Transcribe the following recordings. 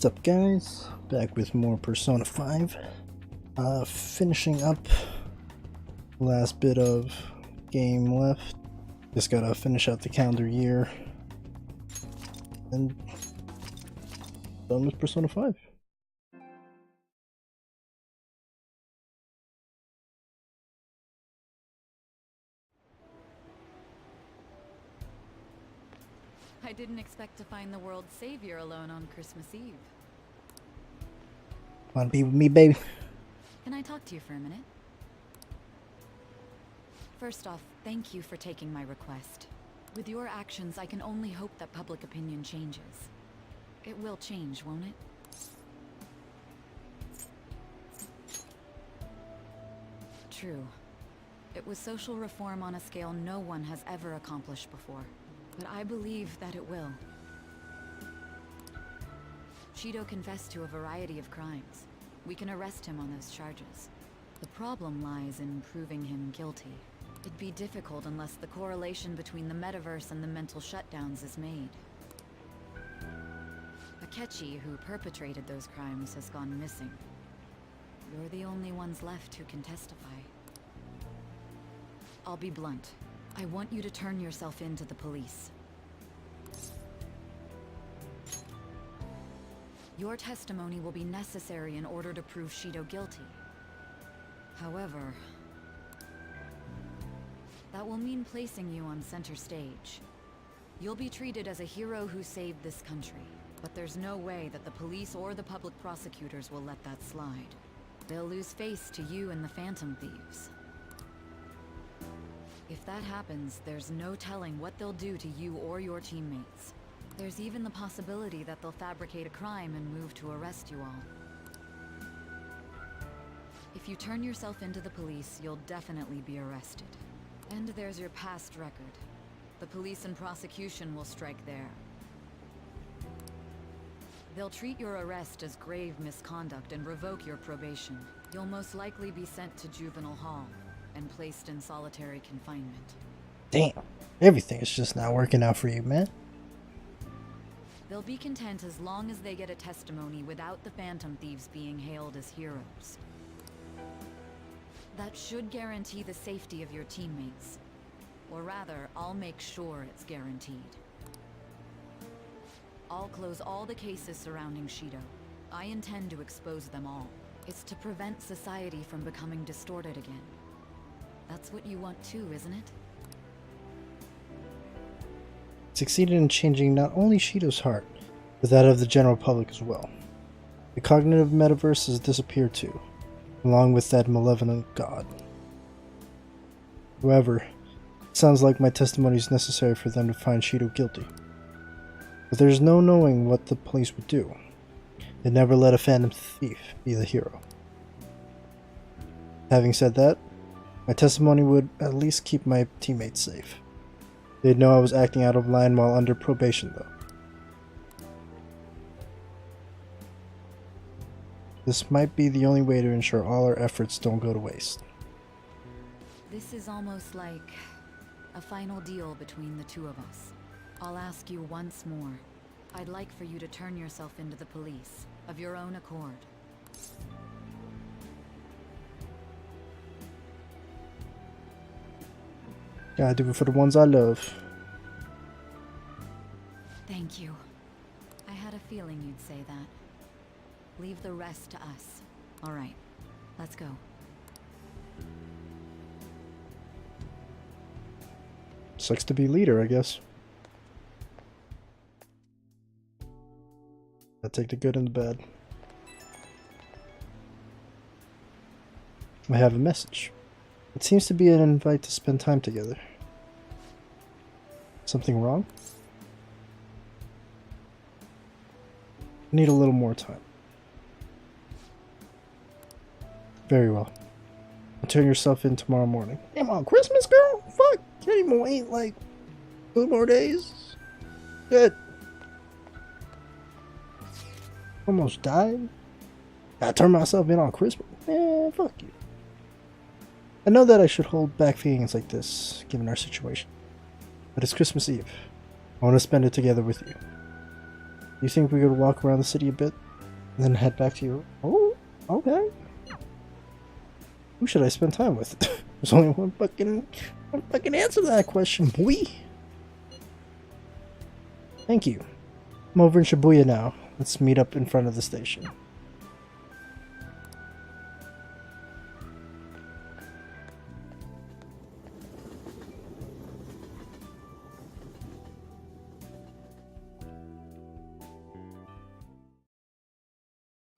What's up, guys? Back with more Persona 5. Finishing up the last bit of game left. Just gotta finish out the calendar year. And done with Persona 5. I didn't expect to find the world's savior alone on Christmas Eve. Wanna be with me, baby? Can I talk to you for a minute? First off, thank you for taking my request. With your actions, I can only hope that public opinion changes. It will change, won't it? True. It was social reform on a scale no one has ever accomplished before. But I believe that it will. Shido confessed to a variety of crimes. We can arrest him on those charges. The problem lies in proving him guilty. It'd be difficult unless the correlation between the metaverse and the mental shutdowns is made. Akechi, who perpetrated those crimes, has gone missing. You're the only ones left who can testify. I'll be blunt. I want you to turn yourself in to the police. Your testimony will be necessary in order to prove Shido guilty. However, that will mean placing you on center stage. You'll be treated as a hero who saved this country, but there's no way that the police or the public prosecutors will let that slide. They'll lose face to you and the Phantom Thieves. If that happens, there's no telling what they'll do to you or your teammates. There's even the possibility that they'll fabricate a crime and move to arrest you all. If you turn yourself into the police, you'll definitely be arrested. And there's your past record. The police and prosecution will strike there. They'll treat your arrest as grave misconduct and revoke your probation. You'll most likely be sent to juvenile hall and placed in solitary confinement. Damn, everything is just not working out for you, man. They'll be content as long as they get a testimony without the Phantom Thieves being hailed as heroes. That should guarantee the safety of your teammates. Or rather, I'll make sure it's guaranteed. I'll close all the cases surrounding Shido. I intend to expose them all. It's to prevent society from becoming distorted again. That's what you want too, isn't it? Succeeded in changing not only Shido's heart, but that of the general public as well. The cognitive metaverse has disappeared too, along with that malevolent god. However, it sounds like my testimony is necessary for them to find Shido guilty. But there's no knowing what the police would do. They never let a Phantom Thief be the hero. Having said that, my testimony would at least keep my teammates safe. They'd know I was acting out of line while under probation, though. This might be the only way to ensure all our efforts don't go to waste. This is almost like a final deal between the two of us. I'll ask you once more. I'd like for you to turn yourself into the police, of your own accord. Gotta do it for the ones I love. Thank you. I had a feeling you'd say that. Leave the rest to us. All right, let's go. Sucks to be leader, I guess. I take the good and the bad. I have a message. It seems to be an invite to spend time together. Something wrong? I need a little more time. Very well. Turn yourself in tomorrow morning. Damn, on Christmas, girl? Fuck! Can't even wait like 2 more days. Good. Almost died. I turn myself in on Christmas. Man, fuck you. I know that I should hold back feelings like this, given our situation. But it's Christmas Eve. I want to spend it together with you. You think we could walk around the city a bit? And then head back to your... Oh, okay. Who should I spend time with? There's only one fucking answer to that question, boy. Thank you. I'm over in Shibuya now. Let's meet up in front of the station.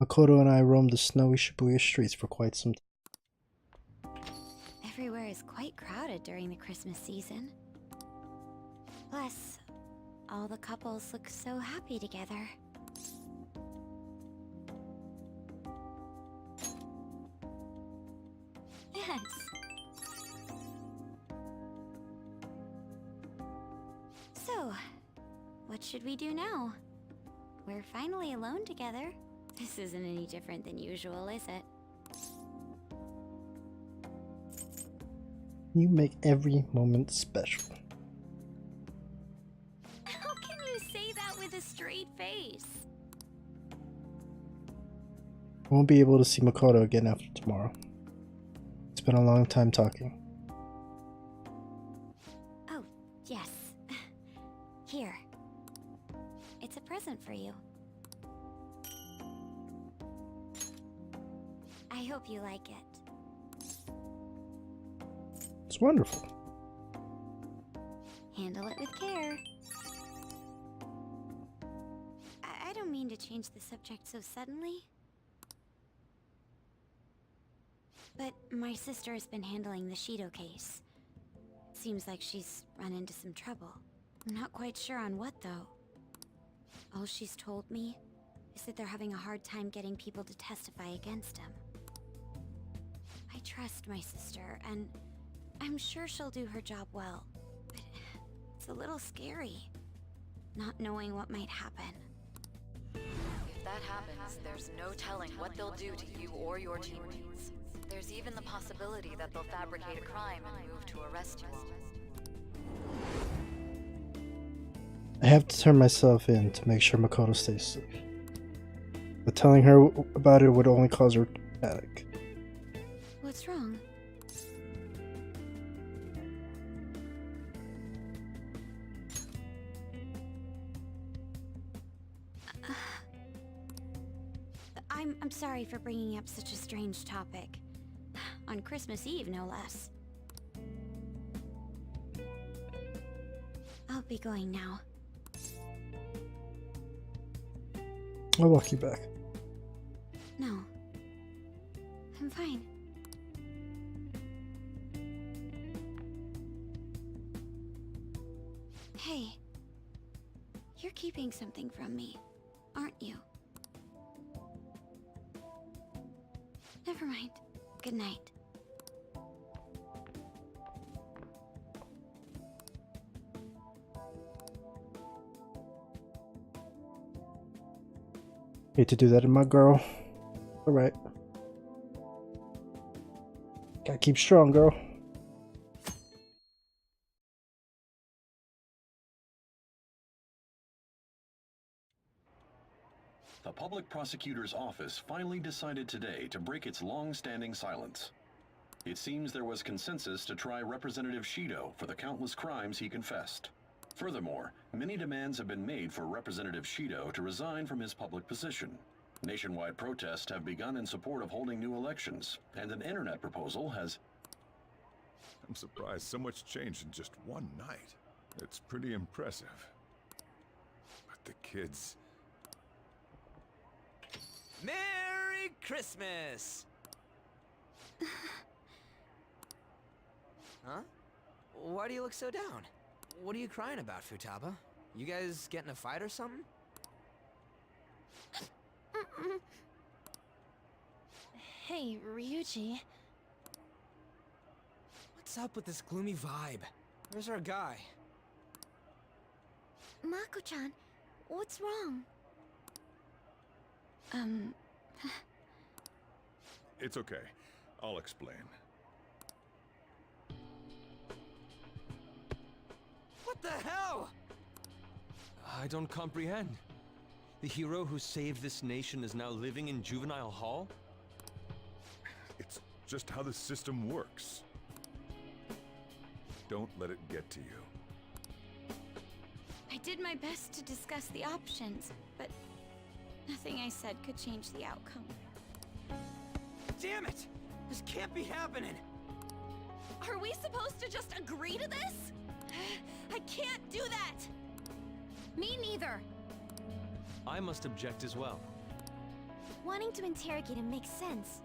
Makoto and I roamed the snowy Shibuya streets for quite some time. Everywhere is quite crowded during the Christmas season. Plus, all the couples look so happy together. Yes. So, what should we do now? We're finally alone together. This isn't any different than usual, is it? You make every moment special. How can you say that with a straight face? I won't be able to see Makoto again after tomorrow. It's been a long time talking. Oh, yes. Here. It's a present for you. I hope you like it. It's wonderful. Handle it with care. I don't mean to change the subject so suddenly. But my sister has been handling the Shido case. Seems like she's run into some trouble. I'm not quite sure on what, though. All she's told me is that they're having a hard time getting people to testify against him. I trust my sister, and I'm sure she'll do her job well. But it's a little scary, not knowing what might happen. If that happens, there's no telling what they'll do to you or your teammates. There's even the possibility that they'll fabricate a crime and move to arrest you all. I have to turn myself in to make sure Makoto stays safe. But telling her about it would only cause her panic. What's wrong? I'm sorry for bringing up such a strange topic. On Christmas Eve, no less. I'll be going now. I'll walk you back. No. I'm fine. Hey. You're keeping something from me, aren't you? Never mind. Good night. Hate to do that to my girl. Alright. Gotta keep strong, girl. The public prosecutor's office finally decided today to break its long-standing silence. It seems there was consensus to try Representative Shido for the countless crimes he confessed. Furthermore, many demands have been made for Representative Shido to resign from his public position. Nationwide protests have begun in support of holding new elections, and an internet proposal has... I'm surprised so much changed in just one night. It's pretty impressive. But the kids... Merry Christmas! Huh? Why do you look so down? What are you crying about, Futaba? You guys get in a fight or something? Hey, Ryuji. What's up with this gloomy vibe? Where's our guy? Mako-chan, what's wrong? It's okay. I'll explain. What the hell? I don't comprehend. The hero who saved this nation is now living in juvenile hall? It's just how the system works. Don't let it get to you. I did my best to discuss the options, but nothing I said could change the outcome. Damn it! This can't be happening! Are we supposed to just agree to this? I can't do that! Me neither. I must object as well. Wanting to interrogate him makes sense,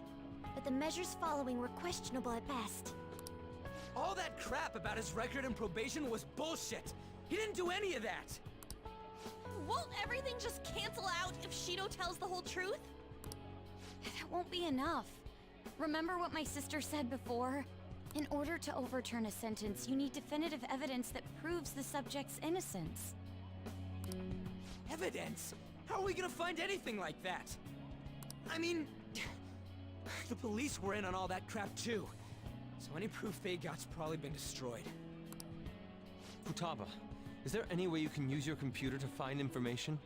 but the measures following were questionable at best. All that crap about his record and probation was bullshit! He didn't do any of that! Won't everything just cancel out if Shido tells the whole truth? That won't be enough. Remember what my sister said before? In order to overturn a sentence, you need definitive evidence that proves the subject's innocence. Evidence? How are we gonna find anything like that? I mean... the police were in on all that crap too. So any proof they got's probably been destroyed. Futaba, is there any way you can use your computer to find information?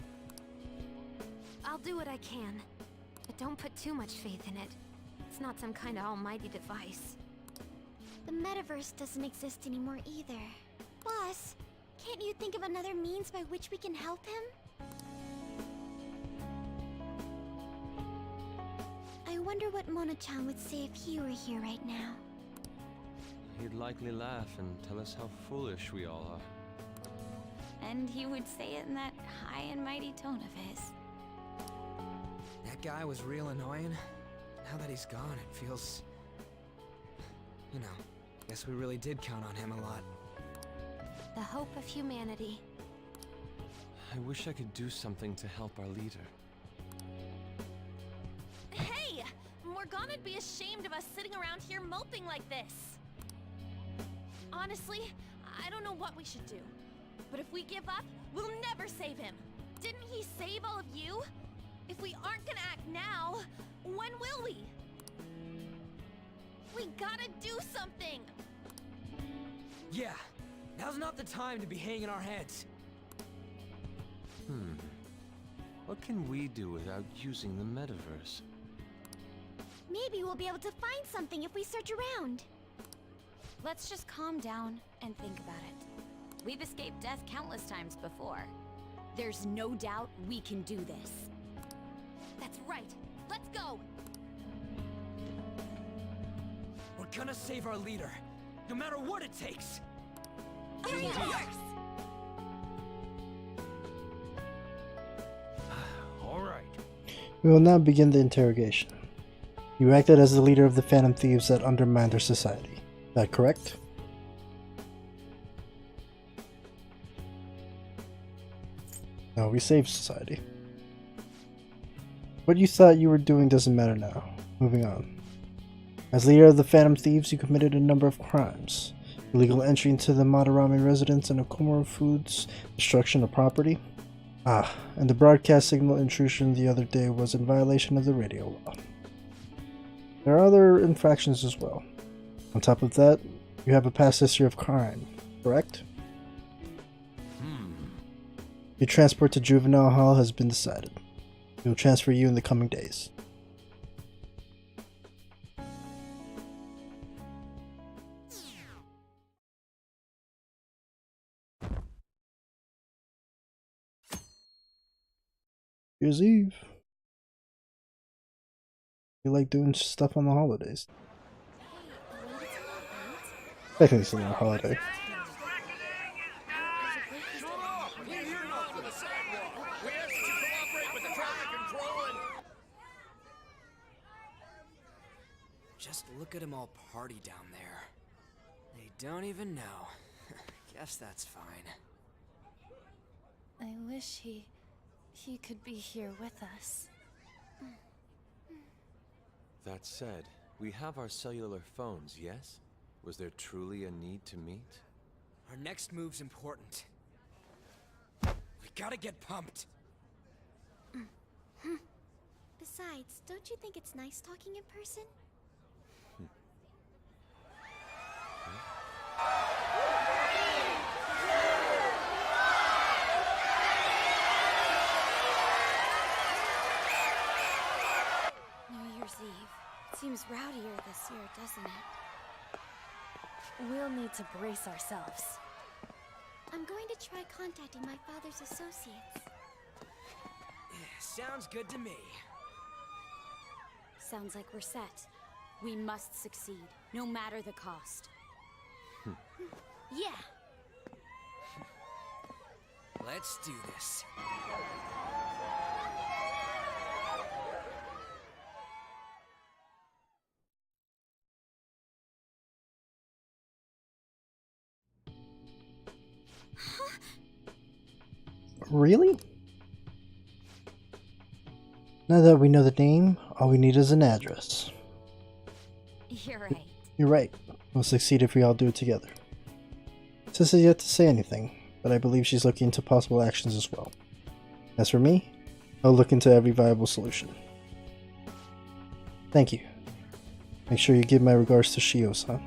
I'll do what I can, but don't put too much faith in it. It's not some kind of almighty device. The metaverse doesn't exist anymore either. Boss, can't you think of another means by which we can help him? I wonder what Mona-chan would say if he were here right now. He'd likely laugh and tell us how foolish we all are. And he would say it in that high and mighty tone of his. That guy was real annoying. Now that he's gone, it feels... You know, guess we really did count on him a lot. The hope of humanity. I wish I could do something to help our leader. Hey! Morgana'd be ashamed of us sitting around here moping like this. Honestly, I don't know what we should do. But if we give up, we'll never save him. Didn't he save all of you? If we aren't gonna act now, when will we? We gotta do something! Yeah, now's not the time to be hanging our heads. What can we do without using the metaverse? Maybe we'll be able to find something if we search around. Let's just calm down and think about it. We've escaped death countless times before. There's no doubt we can do this. That's right. Let's go! We're gonna save our leader, no matter what it takes! All right. We will now begin the interrogation. You acted as the leader of the Phantom Thieves that undermined our society. Is that correct? No, we saved society. What you thought you were doing doesn't matter now. Moving on. As leader of the Phantom Thieves, you committed a number of crimes. Illegal entry into the Madarame residence and Okumura Foods, destruction of property. And the broadcast signal intrusion the other day was in violation of the radio law. There are other infractions as well. On top of that, you have a past history of crime, correct? Your transport to Juvenile Hall has been decided. We will transfer you in the coming days. New Year's Eve. You like doing stuff on the holidays. Technically it's not a holiday. Just look at them all party down there. They don't even know. Guess that's fine. I wish he could be here with us. That said, we have our cellular phones, yes? Was there truly a need to meet? Our next move's important. We gotta get pumped. Besides, don't you think it's nice talking in person? gets rowdier this year, doesn't it? We'll need to brace ourselves. I'm going to try contacting my father's associates. Sounds good to me. Sounds like we're set. We must succeed, no matter the cost. Yeah. Let's do this. Really? Now that we know the name, all we need is an address. You're right. You're right. We'll succeed if we all do it together. Sis has yet to say anything, but I believe she's looking into possible actions as well. As for me, I'll look into every viable solution. Thank you. Make sure you give my regards to Shio-san.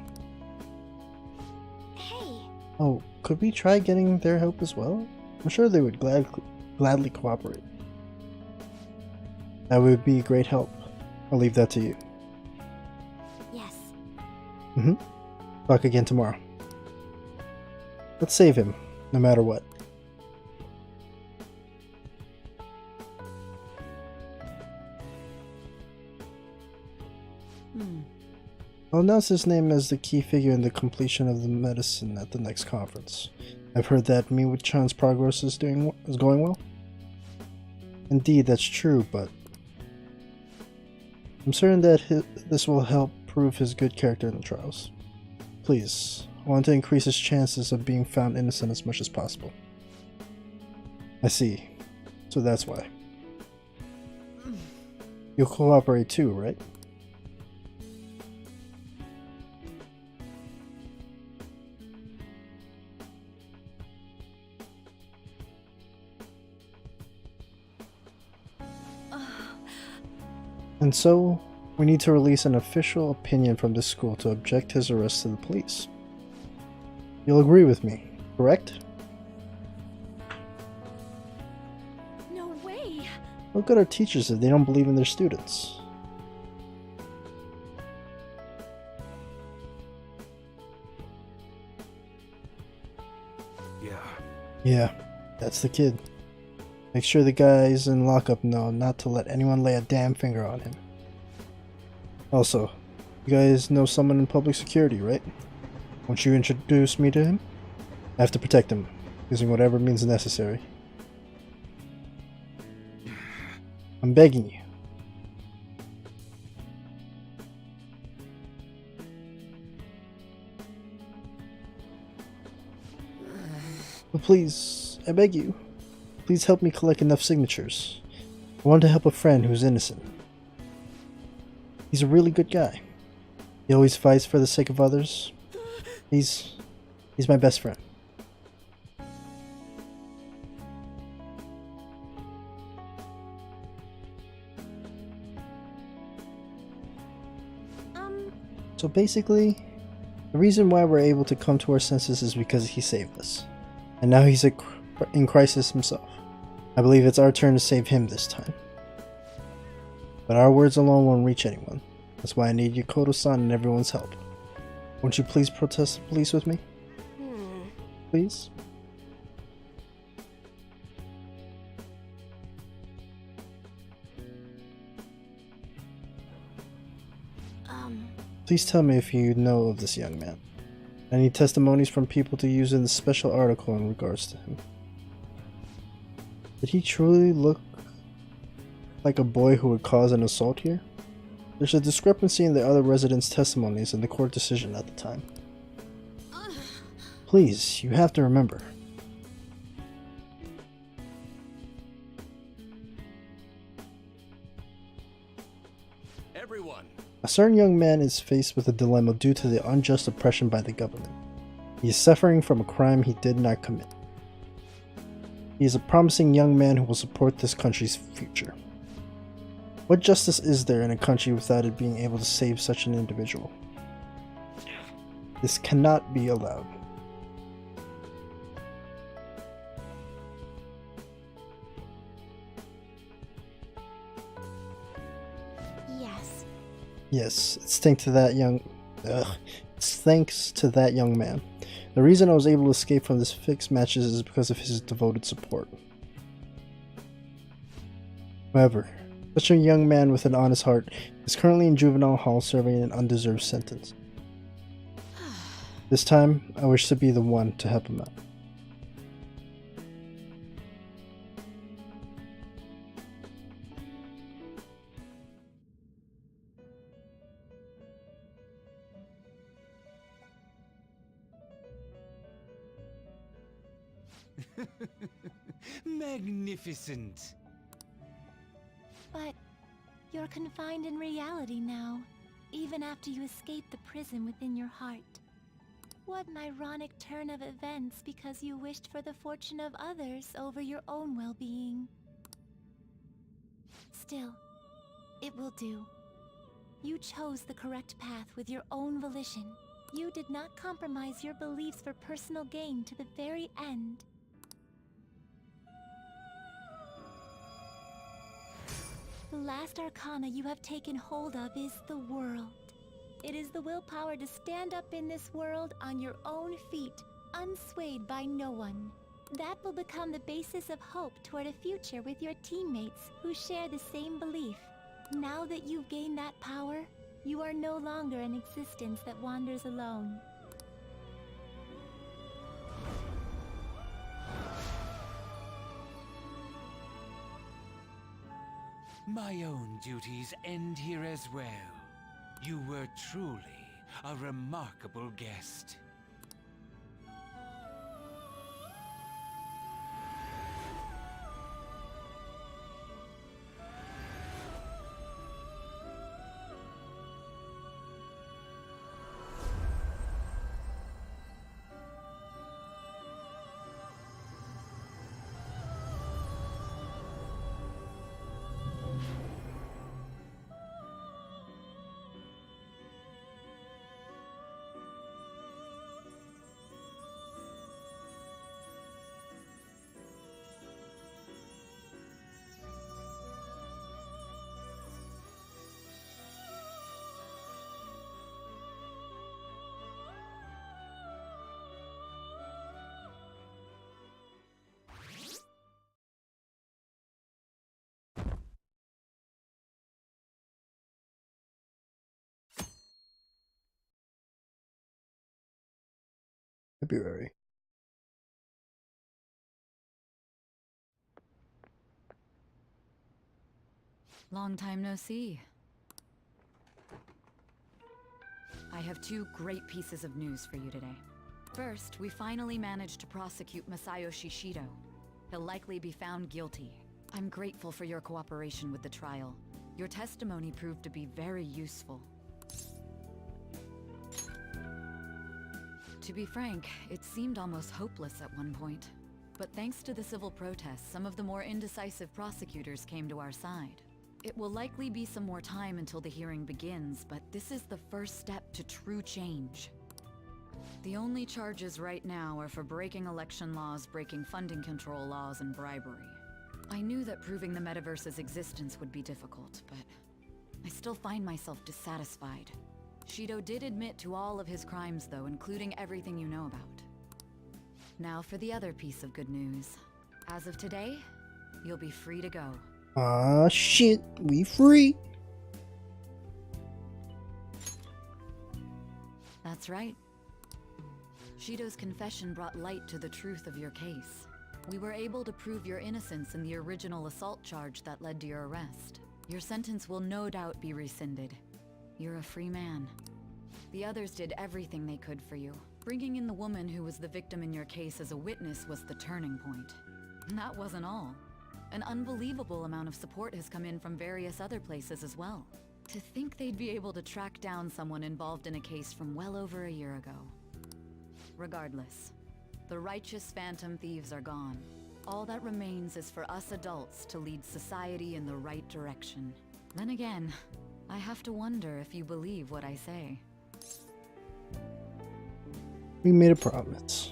Hey, Oh, could we try getting their help as well? I'm sure they would gladly cooperate. That would be a great help. I'll leave that to you. Yes. Talk again tomorrow. Let's save him, no matter what. I'll announce his name as the key figure in the completion of the medicine at the next conference. I've heard that Miwu-chan's progress is going well. Indeed, that's true, but I'm certain that this will help prove his good character in the trials. Please, I want to increase his chances of being found innocent as much as possible. I see. So that's why. You'll cooperate too, right? And so, we need to release an official opinion from this school to object his arrest to the police. You'll agree with me, correct? No way! What good are teachers if they don't believe in their students? Yeah, that's the kid. Make sure the guys in lockup know not to let anyone lay a damn finger on him. Also, you guys know someone in public security, right? Won't you introduce me to him? I have to protect him, using whatever means necessary. I'm begging you. But please, I beg you. Please help me collect enough signatures. I want to help a friend who's innocent. He's a really good guy. He always fights for the sake of others. He's my best friend. So basically, the reason why we're able to come to our senses is because he saved us. And now he's in crisis himself. I believe it's our turn to save him this time. But our words alone won't reach anyone. That's why I need Yokota-san and everyone's help. Won't you please protest the police with me? Please? Please tell me if you know of this young man. I need testimonies from people to use in the special article in regards to him. Did he truly look like a boy who would cause an assault here? There's a discrepancy in the other residents' testimonies and the court decision at the time. Please, you have to remember. Everyone. A certain young man is faced with a dilemma due to the unjust oppression by the government. He is suffering from a crime he did not commit. He is a promising young man who will support this country's future. What justice is there in a country without it being able to save such an individual? This cannot be allowed. yes. Yes, it's thanks to that young. It's thanks to that young man. The reason I was able to escape from this fixed matches is because of his devoted support. However, such a young man with an honest heart is currently in juvenile hall serving an undeserved sentence. This time, I wish to be the one to help him out. Magnificent. But you're confined in reality now, even after you escape the prison within your heart. What an ironic turn of events because you wished for the fortune of others over your own well-being. Still, it will do. You chose the correct path with your own volition. You did not compromise your beliefs for personal gain to the very end. The last arcana you have taken hold of is the world. It is the willpower to stand up in this world on your own feet, unswayed by no one. That will become the basis of hope toward a future with your teammates who share the same belief. Now that you've gained that power, you are no longer an existence that wanders alone. My own duties end here as well. You were truly a remarkable guest. February. Long time no see. I have two great pieces of news for you today. First, we finally managed to prosecute Masayoshi Shido. He'll likely be found guilty. I'm grateful for your cooperation with the trial. Your testimony proved to be very useful. To be frank, it seemed almost hopeless at one point. But thanks to the civil protests, some of the more indecisive prosecutors came to our side. It will likely be some more time until the hearing begins, but this is the first step to true change. The only charges right now are for breaking election laws, breaking funding control laws, and bribery. I knew that proving the metaverse's existence would be difficult, but I still find myself dissatisfied. Shido did admit to all of his crimes though, including everything you know about. Now for the other piece of good news. As of today, you'll be free to go. Ah, shit, we free. That's right. Shido's confession brought light to the truth of your case. We were able to prove your innocence in the original assault charge that led to your arrest. Your sentence will no doubt be rescinded. You're a free man. The others did everything they could for you. Bringing in the woman who was the victim in your case as a witness was the turning point. And that wasn't all. An unbelievable amount of support has come in from various other places as well. To think they'd be able to track down someone involved in a case from well over a year ago. Regardless, the righteous phantom thieves are gone. All that remains is for us adults to lead society in the right direction. Then again, I have to wonder if you believe what I say. We made a promise.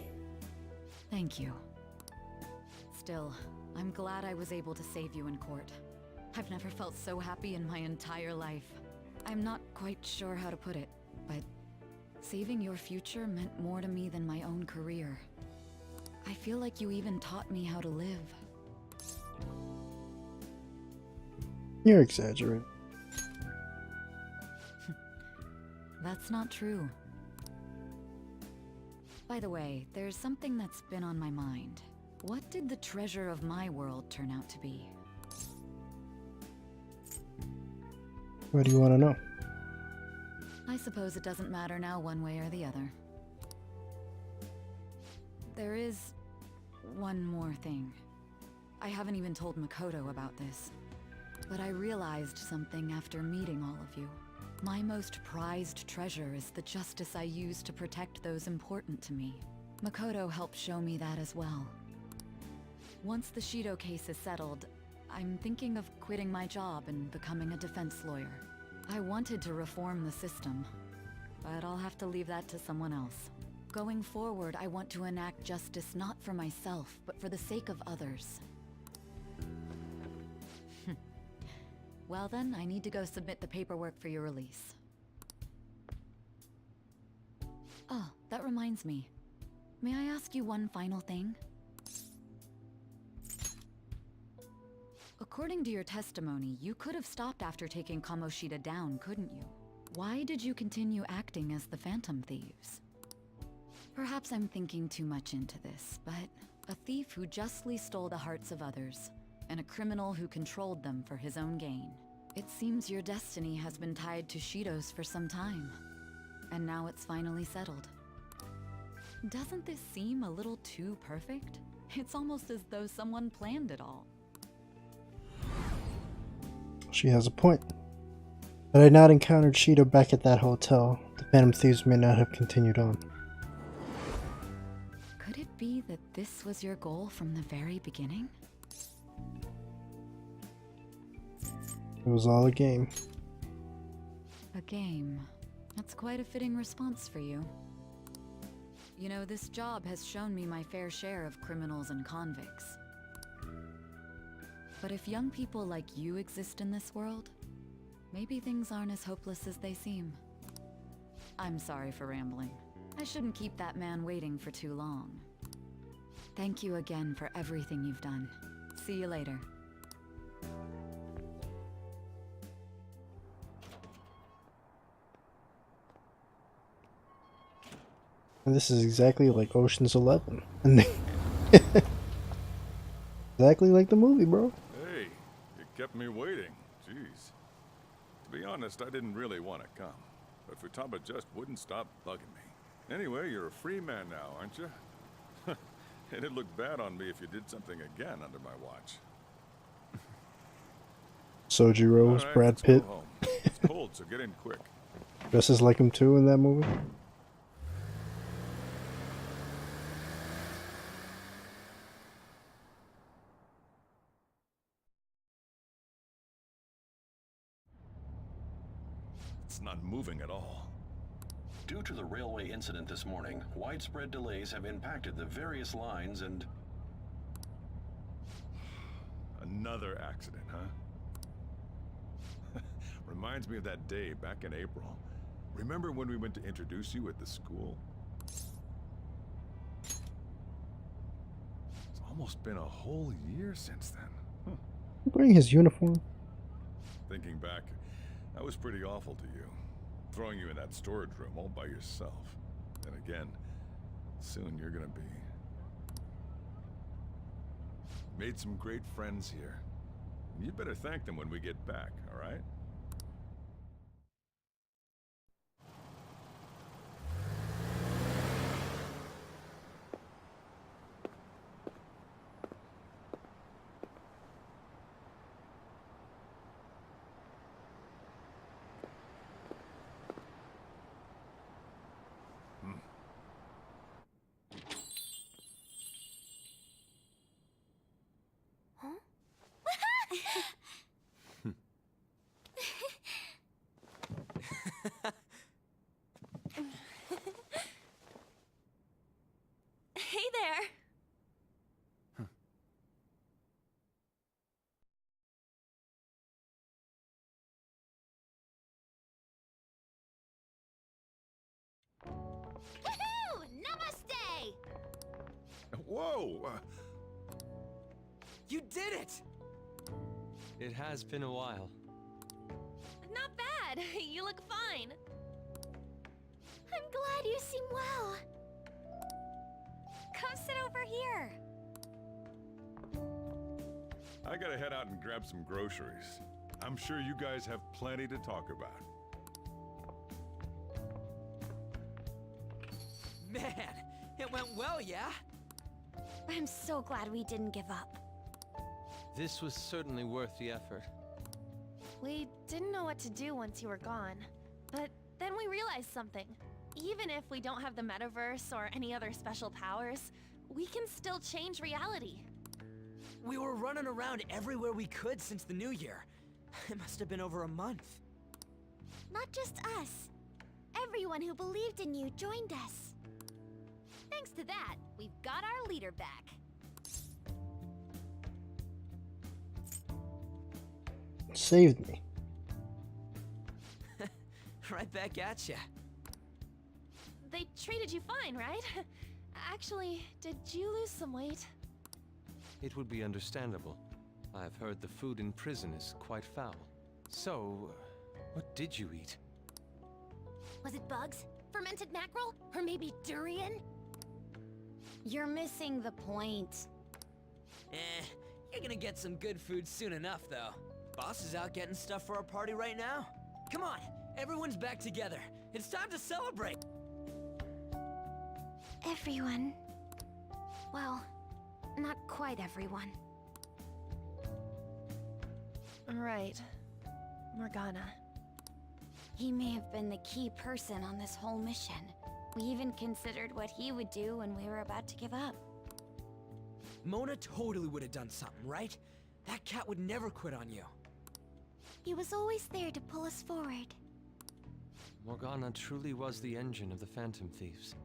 Thank you. Still, I'm glad I was able to save you in court. I've never felt so happy in my entire life. I'm not quite sure how to put it, but saving your future meant more to me than my own career. I feel like you even taught me how to live. You're exaggerating. That's not true. By the way, there's something that's been on my mind. What did the treasure of my world turn out to be? What do you want to know? I suppose it doesn't matter now one way or the other. There is one more thing. I haven't even told Makoto about this, but I realized something after meeting all of you. My most prized treasure is the justice I use to protect those important to me. Makoto helped show me that as well. Once the Shido case is settled, I'm thinking of quitting my job and becoming a defense lawyer. I wanted to reform the system, but I'll have to leave that to someone else. Going forward, I want to enact justice not for myself, but for the sake of others. Well then, I need to go submit the paperwork for your release. Oh, that reminds me. May I ask you one final thing? According to your testimony, you could have stopped after taking Kamoshida down, couldn't you? Why did you continue acting as the Phantom Thieves? Perhaps I'm thinking too much into this, but a thief who justly stole the hearts of others, and a criminal who controlled them for his own gain. It seems your destiny has been tied to Shido's for some time, and now it's finally settled. Doesn't this seem a little too perfect? It's almost as though someone planned it all. She has a point. Had I not encountered Shido back at that hotel, the Phantom Thieves may not have continued on. Could it be that this was your goal from the very beginning? It was all a game. A game. That's quite a fitting response for you. You know, this job has shown me my fair share of criminals and convicts. But if young people like you exist in this world, maybe things aren't as hopeless as they seem. I'm sorry for rambling. I shouldn't keep that man waiting for too long. Thank you again for everything you've done. See you later. And this is exactly like Ocean's 11. Exactly like the movie, bro. Hey, you kept me waiting. Jeez. To be honest, I didn't really want to come, but Futaba just wouldn't stop bugging me. Anyway, you're a free man now, aren't you? It'd look bad on me if you did something again under my watch. Sojiro was All right, Brad let's Pitt. go home. It's cold, so get in quick. Dresses like him too in that movie. It's not moving at all. Due to the railway incident this morning, widespread delays have impacted the various lines and... Another accident, huh? Reminds me of that day back in April. Remember when we went to introduce you at the school? It's almost been a whole year since then. Wearing his uniform. Thinking back, I was pretty awful to you. Throwing you in that storage room all by yourself. Then again, soon you're gonna be... Made some great friends here. You'd better thank them when we get back, all right? Whoa! You did it! It has been a while. Not bad. You look fine. I'm glad you seem well. Come sit over here. I gotta head out and grab some groceries. I'm sure you guys have plenty to talk about. Man, it went well, yeah? I'm so glad we didn't give up. This was certainly worth the effort. We didn't know what to do once you were gone. But then we realized something. Even if we don't have the metaverse or any other special powers, we can still change reality. We were running around everywhere we could since the new year. It must have been over a month. Not just us. Everyone who believed in you joined us. Thanks to that, we've got our leader back. Saved me. Right back at ya. They treated you fine, right? Actually, did you lose some weight? It would be understandable. I've heard the food in prison is quite foul. So, what did you eat? Was it bugs? Fermented mackerel? Or maybe durian? You're missing the point. You're gonna get some good food soon enough, though. Boss is out getting stuff for our party right now. Come on, everyone's back together. It's time to celebrate. Everyone. Well, not quite everyone. Right. Morgana. He may have been the key person on this whole mission. We even considered what he would do when we were about to give up. Mona totally would have done something, right? That cat would never quit on you. He was always there to pull us forward. Morgana truly was the engine of the Phantom Thieves.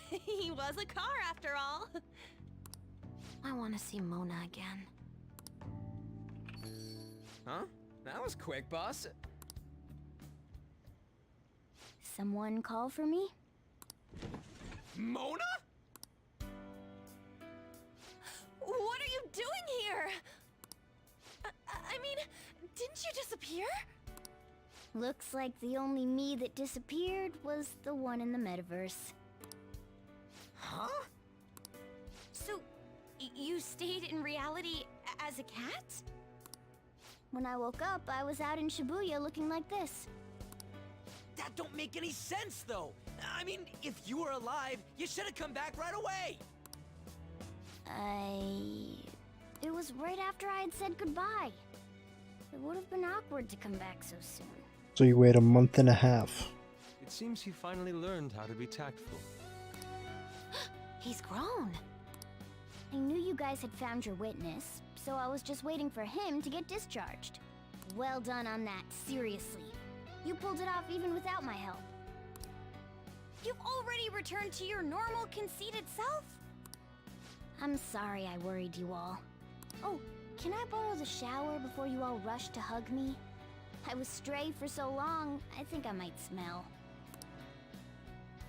He was a car after all. I want to see Mona again. Huh? That was quick, boss. Someone call for me? Mona? What are you doing here? I mean, didn't you disappear? Looks like the only me that disappeared was the one in the metaverse. Huh? So, you stayed in reality as a cat? When I woke up, I was out in Shibuya looking like this. That don't make any sense, though. I mean, if you were alive, you should have come back right away. It was right after I had said goodbye. It would have been awkward to come back so soon. So you wait a month and a half. It seems he finally learned how to be tactful. He's grown. I knew you guys had found your witness, so I was just waiting for him to get discharged. Well done on that, seriously. You pulled it off even without my help. You've already returned to your normal, conceited self? I'm sorry I worried you all. Oh, can I borrow the shower before you all rush to hug me? I was stray for so long, I think I might smell.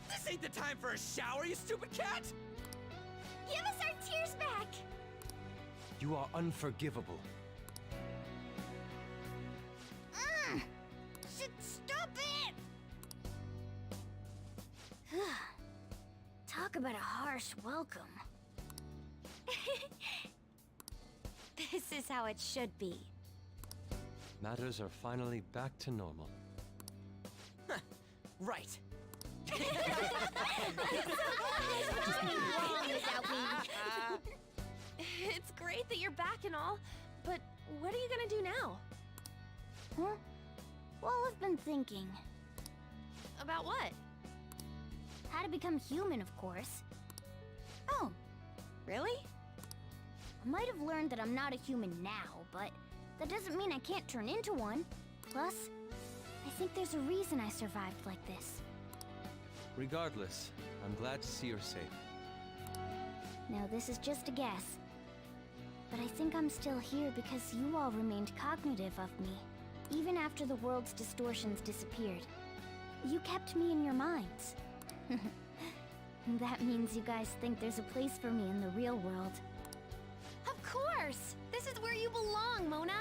This ain't the time for a shower, you stupid cat! Give us our tears back! You are unforgivable. Stop it! Talk about a harsh welcome. This is how it should be. Matters are finally back to normal. Right. It's great that you're back and all, but what are you gonna do now? Huh? Well, I've been thinking. About what? How to become human, of course. Oh, Really? I might have learned that I'm not a human now, but that doesn't mean I can't turn into one. Plus, I think there's a reason I survived like this. Regardless, I'm glad to see you're safe. Now, this is just a guess. But I think I'm still here because you all remained cognitive of me, even after the world's distortions disappeared. You kept me in your minds. That means you guys think there's a place for me in the real world. Of course! This is where you belong, Mona!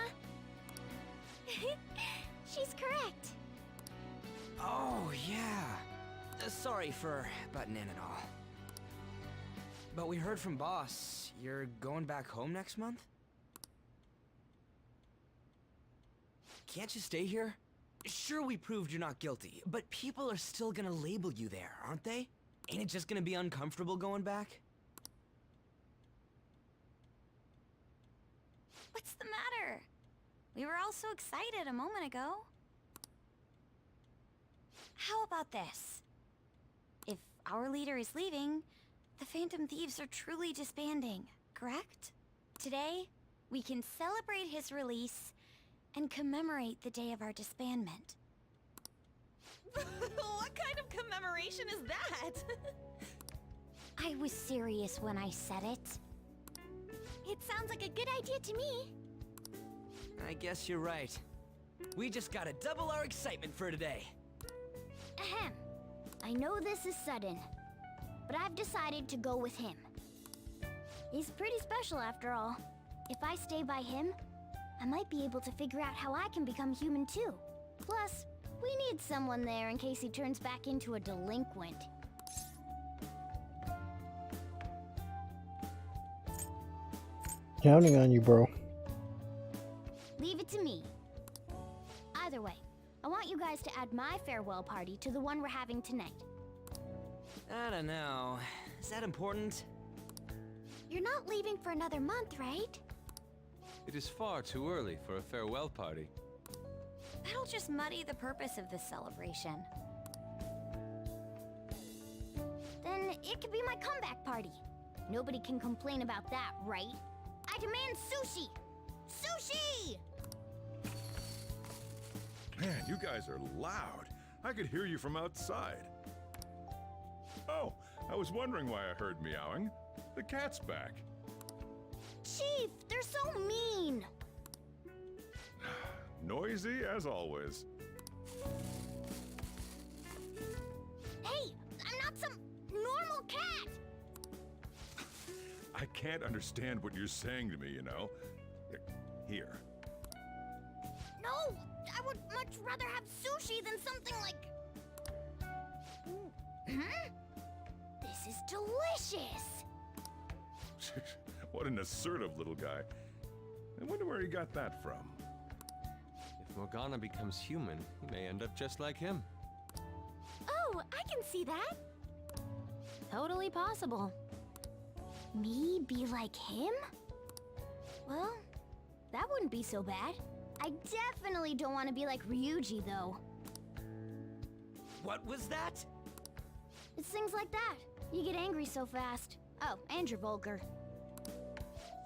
She's correct. Oh, yeah. Sorry for butting in and all. But we heard from Boss. You're going back home next month? Can't you stay here? Sure, we proved you're not guilty, but people are still gonna label you there, aren't they? Ain't it just gonna be uncomfortable going back? What's the matter? We were all so excited a moment ago. How about this? If our leader is leaving, the Phantom Thieves are truly disbanding, correct? Today, we can celebrate his release and commemorate the day of our disbandment. What kind of commemoration is that? I was serious when I said it. It sounds like a good idea to me. I guess you're right. We just gotta double our excitement for today. Ahem. I know this is sudden, but I've decided to go with him. He's pretty special after all. If I stay by him, I might be able to figure out how I can become human too. Plus, we need someone there in case he turns back into a delinquent. Counting on you, bro. Leave it to me. Either way, I want you guys to add my farewell party to the one we're having tonight. I don't know. Is that important? You're not leaving for another month, right? It is far too early for a farewell party. That'll just muddy the purpose of this celebration. Then it could be my comeback party. Nobody can complain about that, right? I demand sushi! Sushi! Man, you guys are loud. I could hear you from outside. Oh, I was wondering why I heard meowing. The cat's back. Chief, they're so mean! Noisy as always. Hey, I'm not some normal cat! I can't understand what you're saying to me, you know. Here. No, I would much rather have sushi than something like... This is delicious! What an assertive little guy. I wonder where he got that from. If Morgana becomes human, he may end up just like him. Oh, I can see that! Totally possible. Me be like him? Well, that wouldn't be so bad. I definitely don't want to be like Ryuji, though. What was that? It's things like that. You get angry so fast. Oh, and you're vulgar.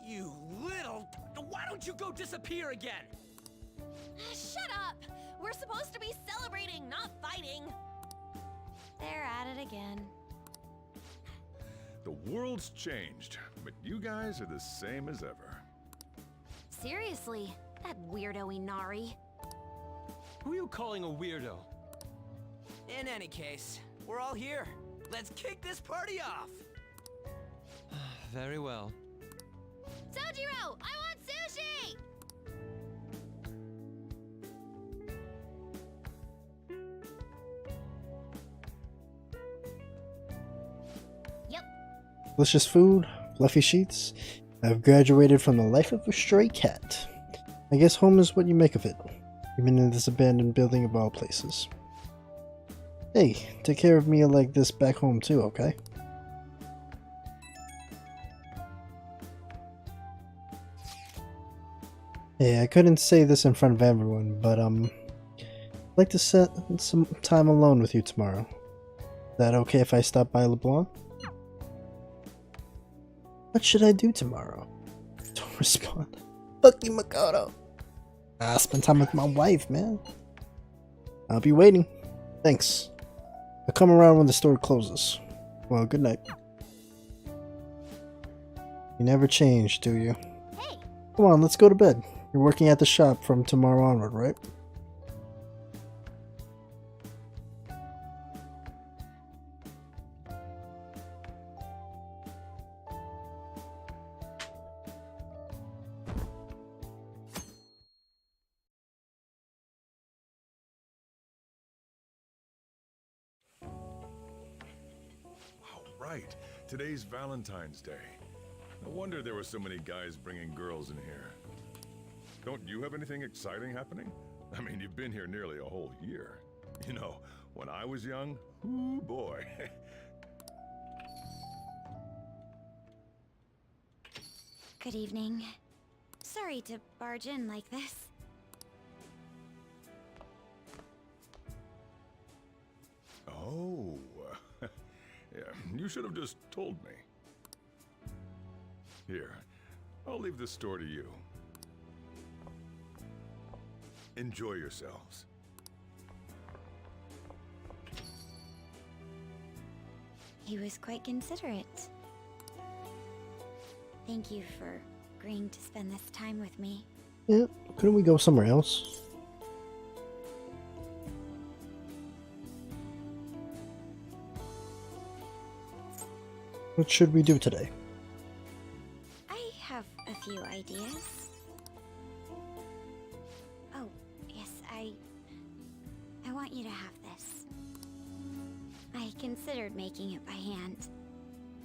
You little... Why don't you go disappear again? Shut up! We're supposed to be celebrating, not fighting! They're at it again. The world's changed, but you guys are the same as ever. Seriously, that weirdo Inari. Who are you calling a weirdo? In any case, we're all here. Let's kick this party off! Very well. Sojiro, I want sushi! Yep. Delicious food, fluffy sheets. I've graduated from the life of a stray cat. I guess home is what you make of it, even in this abandoned building of all places. Hey, take care of me like this back home too, okay? Hey, I couldn't say this in front of everyone, but I'd like to set some time alone with you tomorrow. Is that okay if I stop by LeBlanc? What should I do tomorrow? Don't respond. Fuck you, Makoto. Spend time with my wife, man. I'll be waiting. Thanks. I'll come around when the store closes. Well, good night. You never change, do you? Hey! Come on, let's go to bed. You're working at the shop from tomorrow onward, right? right. Today's Valentine's Day. No wonder there were so many guys bringing girls in here. Don't you have anything exciting happening? I mean, you've been here nearly a whole year. You know, when I was young, ooh boy. Good evening. Sorry to barge in like this. Oh, yeah, you should have just told me. Here, I'll leave this store to you. Enjoy yourselves. He was quite considerate. Thank you for agreeing to spend this time with me. Yeah, couldn't we go somewhere else? What should we do today? I have a few ideas. Oh, yes, I want you to have this. I considered making it by hand.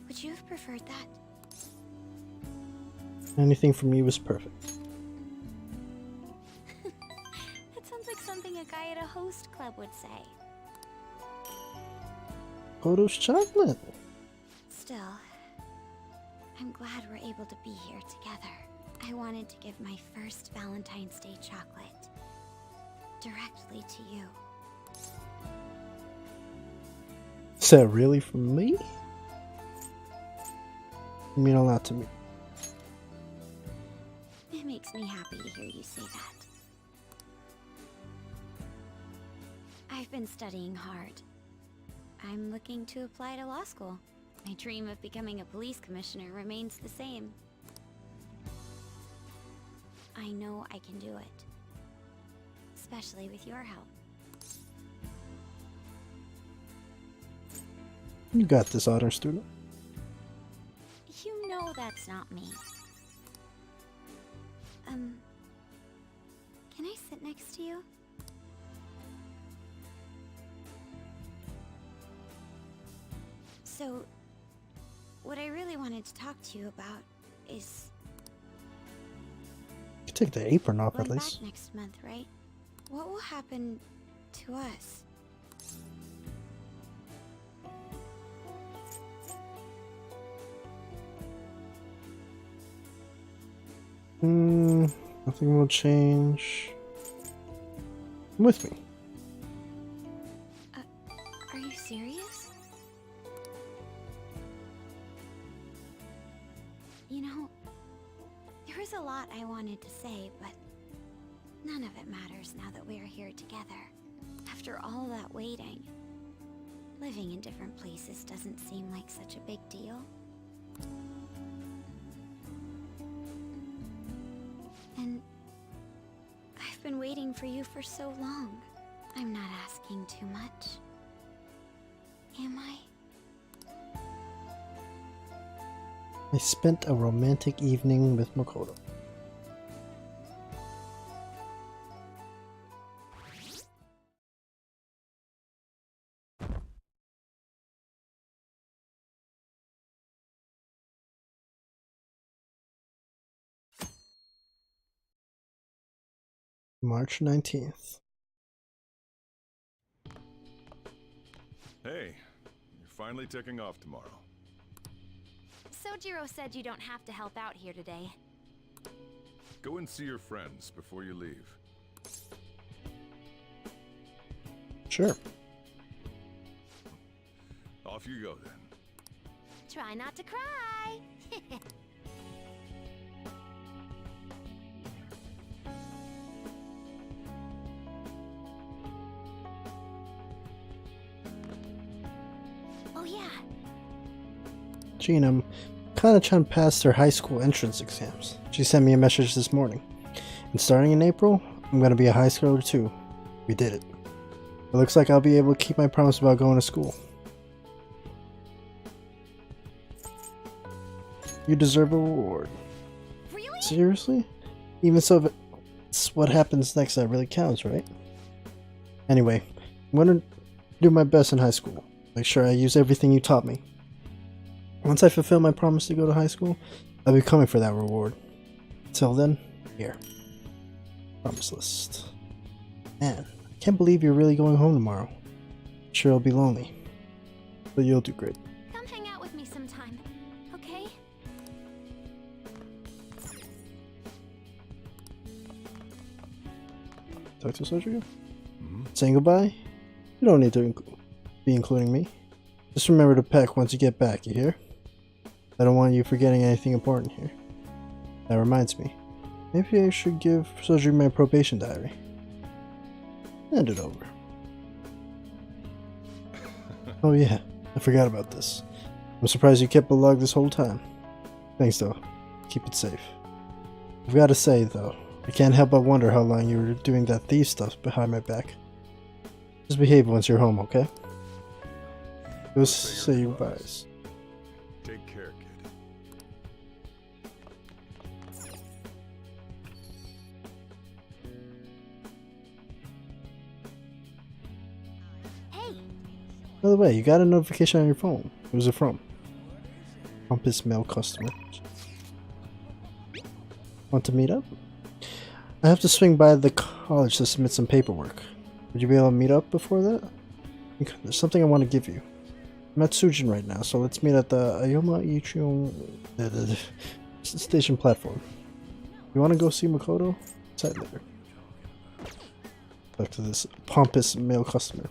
Would you have preferred that? Anything from you is perfect. That sounds like something a guy at a host club would say. Photo's chocolate. Still, I'm glad we're able to be here together. I wanted to give my first Valentine's Day chocolate directly to you. Is that really from me? You mean a lot to me. It makes me happy to hear you say that. I've been studying hard. I'm looking to apply to law school. My dream of becoming a police commissioner remains the same. I know I can do it. Especially with your help. You got this, honor student. You know that's not me. Can I sit next to you? So, what I really wanted to talk to you about is... You take the apron off at Going least. back next month, right? What will happen to us? Nothing will change. Come with me. Are you serious? You know, there was a lot I wanted to say, but none of it matters now that we're here together. After all that waiting, living in different places doesn't seem like such a big deal. And I've been waiting for you for so long. I'm not asking too much. Am I? I spent a romantic evening with Makoto. March 19th. Hey, you're finally taking off tomorrow. Sojiro said you don't have to help out here today. Go and see your friends before you leave. Sure. Off you go then. Try not to cry. Oh yeah. Gene, I'm kind of trying to pass their high school entrance exams. She sent me a message this morning. And starting in April, I'm going to be a high schooler too. We did it. It looks like I'll be able to keep my promise about going to school. You deserve a reward. Really? Seriously? Even so, it's what happens next that really counts, right? Anyway, I'm going to do my best in high school. Make sure I use everything you taught me. Once I fulfill my promise to go to high school, I'll be coming for that reward. Until then, here. Promise list. Man, I can't believe you're really going home tomorrow. Sure, it'll be lonely. But you'll do great. Come hang out with me sometime, okay? Talk to Sergio? Saying goodbye? You don't need to be including me. Just remember to pack once you get back, you hear? I don't want you forgetting anything important here. That reminds me. Maybe I should give Sergio my probation diary. Hand it over. Oh yeah, I forgot about this. I'm surprised you kept a log this whole time. Thanks though. Keep it safe. I've got to say though, I can't help but wonder how long you were doing that thief stuff behind my back. Just behave once you're home, okay? Go say your goodbyes. Take care, kid. Hey, By the way, you got a notification on your phone. Who's it from? Pompous male customer. Want to meet up? I have to swing by the college to submit some paperwork. Would you be able to meet up before that? There's something I want to give you. I'm at Sujin right now, so let's meet at the Ayoma Ichion station platform. You want to go see Makoto? Side later. Back to this pompous male customer.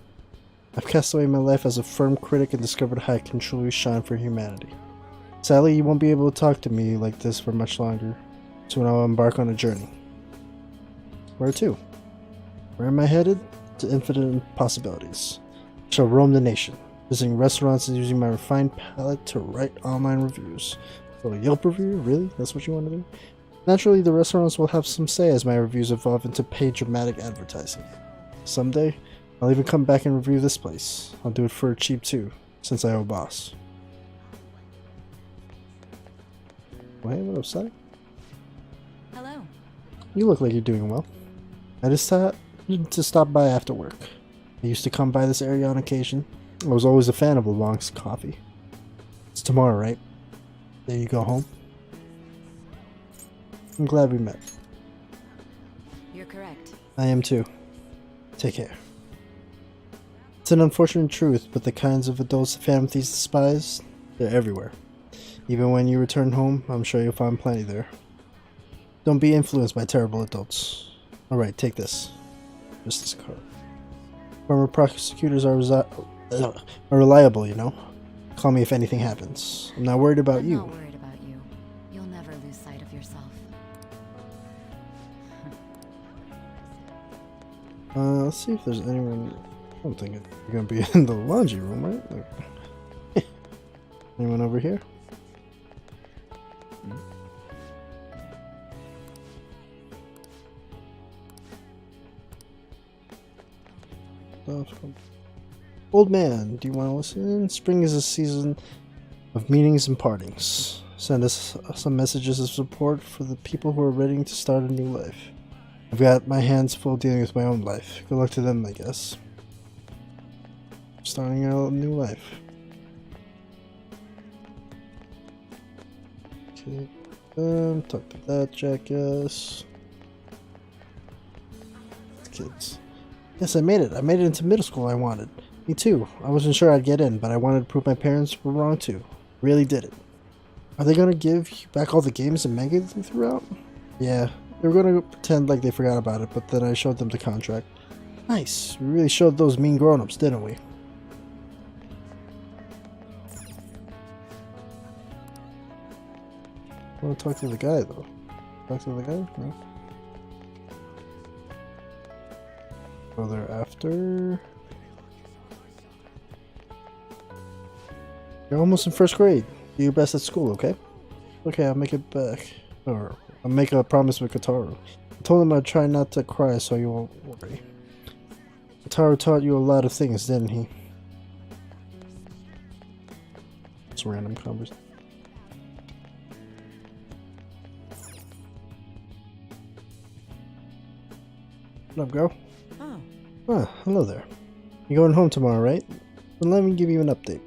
I've cast away my life as a firm critic and discovered how I can truly shine for humanity. Sadly, you won't be able to talk to me like this for much longer. Soon I'll embark on a journey. Where to? Where am I headed? To infinite possibilities. I shall roam the nation, visiting restaurants and using my refined palate to write online reviews. So a Yelp review? Really? That's what you want to do? Naturally, the restaurants will have some say as my reviews evolve into paid dramatic advertising. Someday, I'll even come back and review this place. I'll do it for cheap too, since I owe boss. Wait, what upside? Hello. You look like you're doing well. I just thought to stop by after work. I used to come by this area on occasion. I was always a fan of Long's coffee. It's tomorrow, right? Then you go home. I'm glad we met. You're correct. I am too. Take care. It's an unfortunate truth, but the kinds of adults families despise, they're everywhere. Even when you return home, I'm sure you'll find plenty there. Don't be influenced by terrible adults. Alright, take this. Just this card. Former prosecutors are reliable, you know? Call me if anything happens. I'm not worried about you. I'm not worried about you. You'll never lose sight of yourself. Let's see if there's anyone. I don't think you're gonna be in the laundry room, right? Like, anyone over here? Old man, do you want to listen? Spring is a season of meetings and partings. Send us some messages of support for the people who are ready to start a new life. I've got my hands full dealing with my own life. Good luck to them, I guess. Starting a new life. Okay. Talk to that jackass. Kids. Yes, I made it. I made it into middle school I wanted. Me too. I wasn't sure I'd get in, but I wanted to prove my parents were wrong too. Really did it. Are they gonna give you back all the games and manga they threw out? Yeah, they were gonna pretend like they forgot about it, but then I showed them the contract. Nice. We really showed those mean grown-ups, didn't we? I want to talk to the guy though. Talk to the guy? No. Go there after. You're almost in first grade. Do your best at school, okay? Okay, I'll make it back. Or I'll make a promise with Kotaro. I told him I'd try not to cry so you won't worry. Kotaro taught you a lot of things, didn't he? It's random conversation. What up, girl? Oh. Ah, hello there. You're going home tomorrow, right? Then let me give you an update.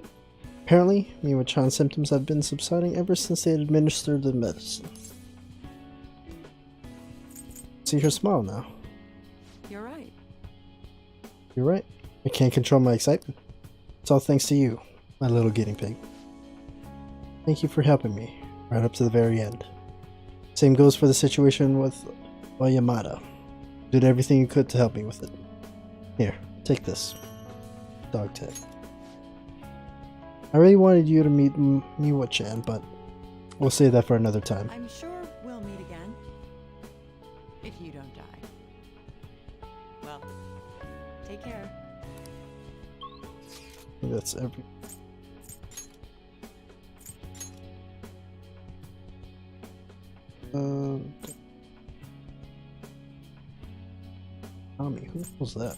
Apparently, Miwa-chan's symptoms have been subsiding ever since they administered the medicine. See her smile now. You're right. You're right. I can't control my excitement. It's all thanks to you, my little guinea pig. Thank you for helping me, right up to the very end. Same goes for the situation with Oyamada. You did everything you could to help me with it. Here, take this. Dog tag. I really wanted you to meet Miwa-chan, but we'll save that for another time. I'm sure we'll meet again. If you don't die. Well, take care. I think that's every... Tommy, who was that?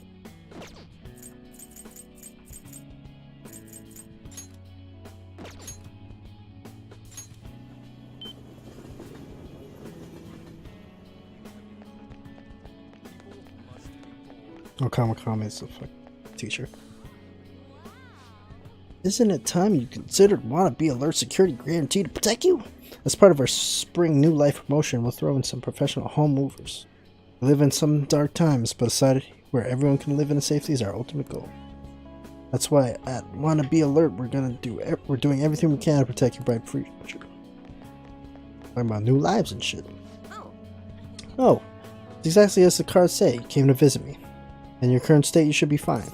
Oh, Kamakami is a fucking teacher. Isn't it time you considered wanna-be alert security guarantee to protect you? As part of our spring new life promotion, we'll throw in some professional home movers. We live in some dark times, but decided where everyone can live in safety is our ultimate goal. That's why at Wanna Be Alert we're doing everything we can to protect your bright future. Talking about new lives and shit. Oh, it's exactly as the cards say. You came to visit me. In your current state, you should be fine.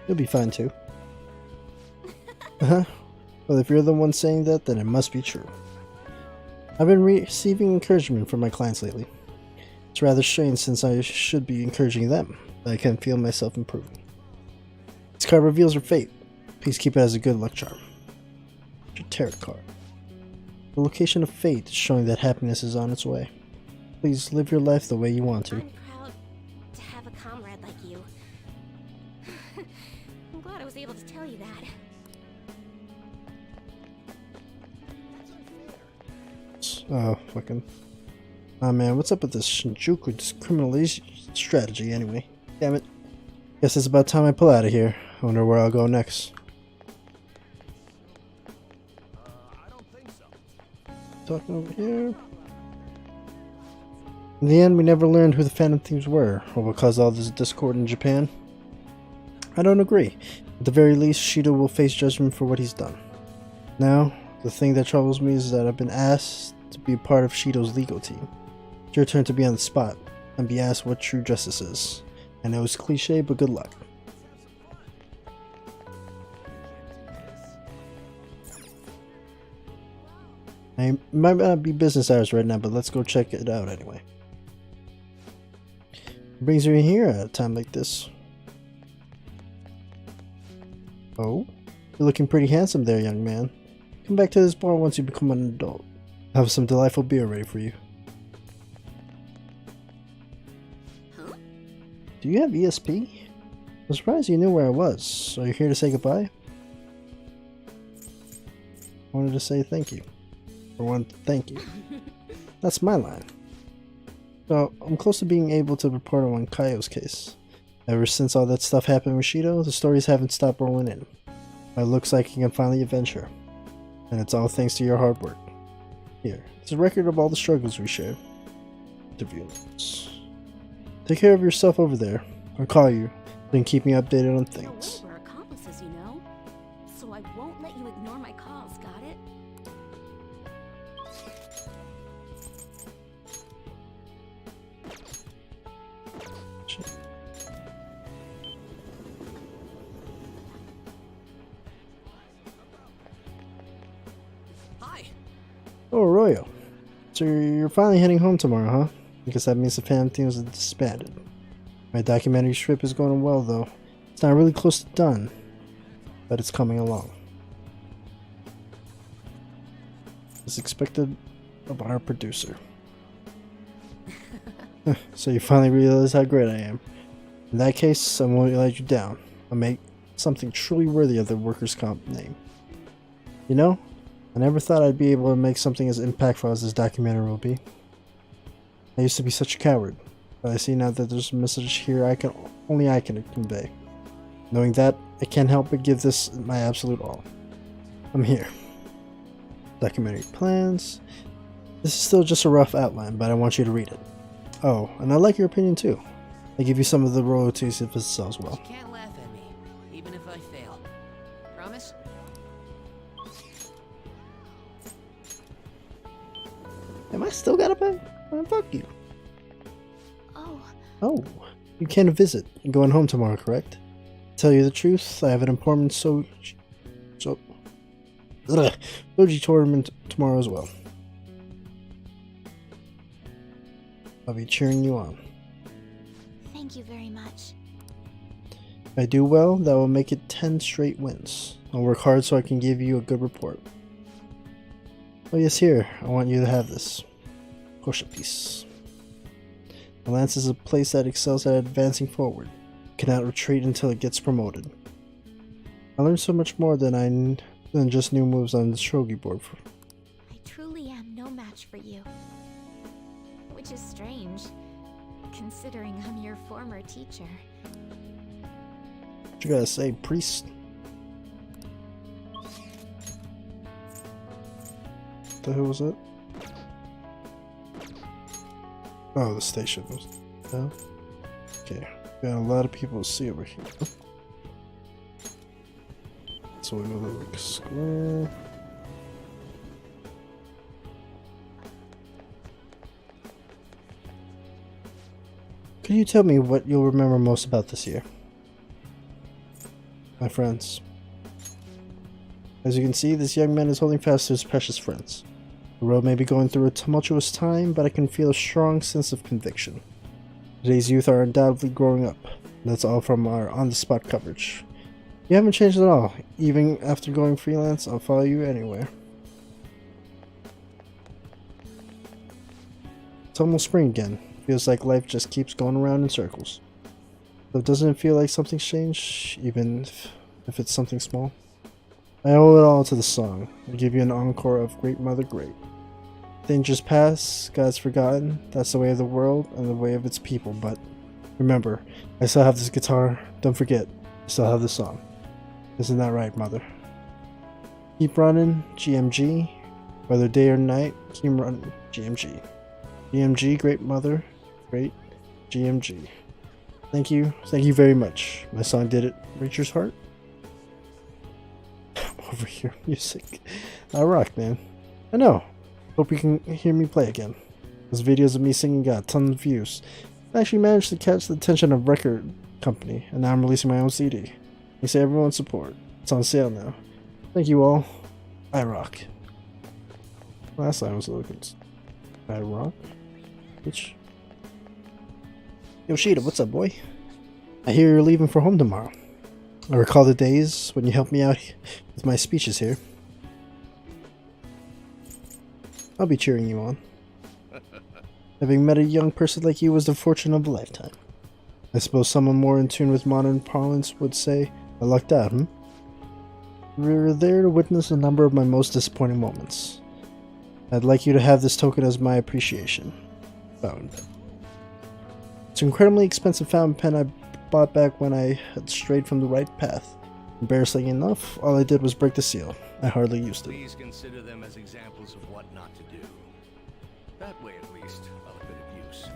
You'll be fine too. Well, if you're the one saying that, then it must be true. I've been receiving encouragement from my clients lately. It's rather strange since I should be encouraging them, but I can feel myself improving. This card reveals your fate. Please keep it as a good luck charm. Your tarot card. The location of fate is showing that happiness is on its way. Please live your life the way you want to. I'm proud to have a comrade like you. I'm glad I was able to tell you that. Oh, fucking... Oh man, what's up with this Shinjuku discrimination strategy anyway? Damn it. Guess it's about time I pull out of here. I wonder where I'll go next. I don't think so. Talking over here. In the end, we never learned who the Phantom Thieves were, or what caused all this discord in Japan. I don't agree. At the very least, Shido will face judgment for what he's done. Now, the thing that troubles me is that I've been asked to be part of Shido's legal team. It's your turn to be on the spot, and be asked what true justice is. I know it's cliche, but good luck. It might not be business hours right now, but let's go check it out anyway. What brings you in here at a time like this? Oh? You're looking pretty handsome there, young man. Come back to this bar once you become an adult. I'll have some delightful beer ready for you. Huh? Do you have ESP? I'm surprised you knew where I was. Are you here to say goodbye? I wanted to say thank you. For one, thank you. That's my line. So, I'm close to being able to report on Kaio's case. Ever since all that stuff happened with Shido, the stories haven't stopped rolling in. But it looks like you can finally avenge her. And it's all thanks to your hard work. Here, it's a record of all the struggles we shared. Interview notes. Take care of yourself over there. I'll call you, then keep me updated on things. We're accomplices, you know? So I won't let you ignore my calls, got it? Shit. Hi. Oh, Arroyo. So you're finally heading home tomorrow, huh? I guess that means the Phantom Thieves is disbanded. My documentary strip is going well, though. It's not really close to done, but it's coming along. As expected of our producer. So you finally realize how great I am. In that case, I won't let you down. I'll make something truly worthy of the workers' comp name. You know, I never thought I'd be able to make something as impactful as this documentary will be. I used to be such a coward, but I see now that there's a message here only I can convey. Knowing that, I can't help but give this my absolute all. I'm here. Documentary plans. This is still just a rough outline, but I want you to read it. Oh, and I like your opinion too. I give you some of the royalties if it sells well. You can't laugh at me, even if I fail. Promise? Am I still gotta pay? Oh, fuck you. Oh, Oh, you can't visit. You're going home tomorrow, correct? To tell you the truth, I have an important Soji tournament tomorrow as well. I'll be cheering you on. thank you very much. If I do well, that will make it 10 straight wins. I'll work hard so I can give you a good report. Oh yes, here. I want you to have this. Push a piece. The Lance is a place that excels at advancing forward. It cannot retreat until it gets promoted. I learned so much more than just new moves on the shogi board. I truly am no match for you. Which is strange, considering I'm your former teacher. What you gotta say, priest? What the hell was that? Oh, the station was down. Okay, got a lot of people to see over here. So we move over to square. Can you tell me what you'll remember most about this year? My friends. As you can see, this young man is holding fast to his precious friends. The world may be going through a tumultuous time, but I can feel a strong sense of conviction. Today's youth are undoubtedly growing up. That's all from our on-the-spot coverage. You haven't changed at all. Even after going freelance, I'll follow you anywhere. It's almost spring again. Feels like life just keeps going around in circles. Though doesn't it feel like something's changed, even if it's something small? I owe it all to the song. I give you an encore of Great Mother Great. Dangers past, God's forgotten. That's the way of the world and the way of its people. But remember, I still have this guitar. Don't forget, I still have the song. Isn't that right, Mother? Keep running, GMG. Whether day or night, keep running, GMG. GMG, Great Mother, Great GMG. Thank you very much. My song did it. Reacher's heart? Over here, music. I rock, man. I know. Hope you can hear me play again. Those videos of me singing got tons of views. I actually managed to catch the attention of record company, and now I'm releasing my own CD. Thanks to everyone's support. It's on sale now. Thank you all. I rock. Last time was a little good. I rock? Bitch. Yoshida, what's up, boy? I hear you're leaving for home tomorrow. I recall the days when you helped me out with my speeches here. I'll be cheering you on. Having met a young person like you was the fortune of a lifetime. I suppose someone more in tune with modern parlance would say, I lucked out, hmm? You were there to witness a number of my most disappointing moments. I'd like you to have this token as my appreciation. Fountain pen. It's an incredibly expensive fountain pen I bought back when I had strayed from the right path. Embarrassingly enough, all I did was break the seal. I hardly used it. Please consider them as examples of what not to do. That way, at least, I'll have been of use.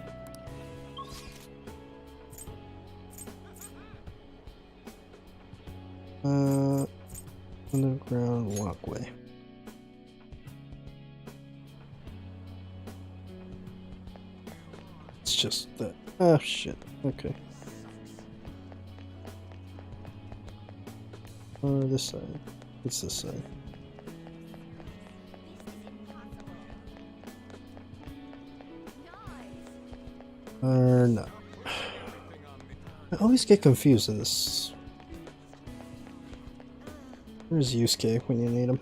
Underground walkway. It's just that. Oh shit. Okay. This side. It's this side. No. I always get confused with this. Where's Yusuke when you need him?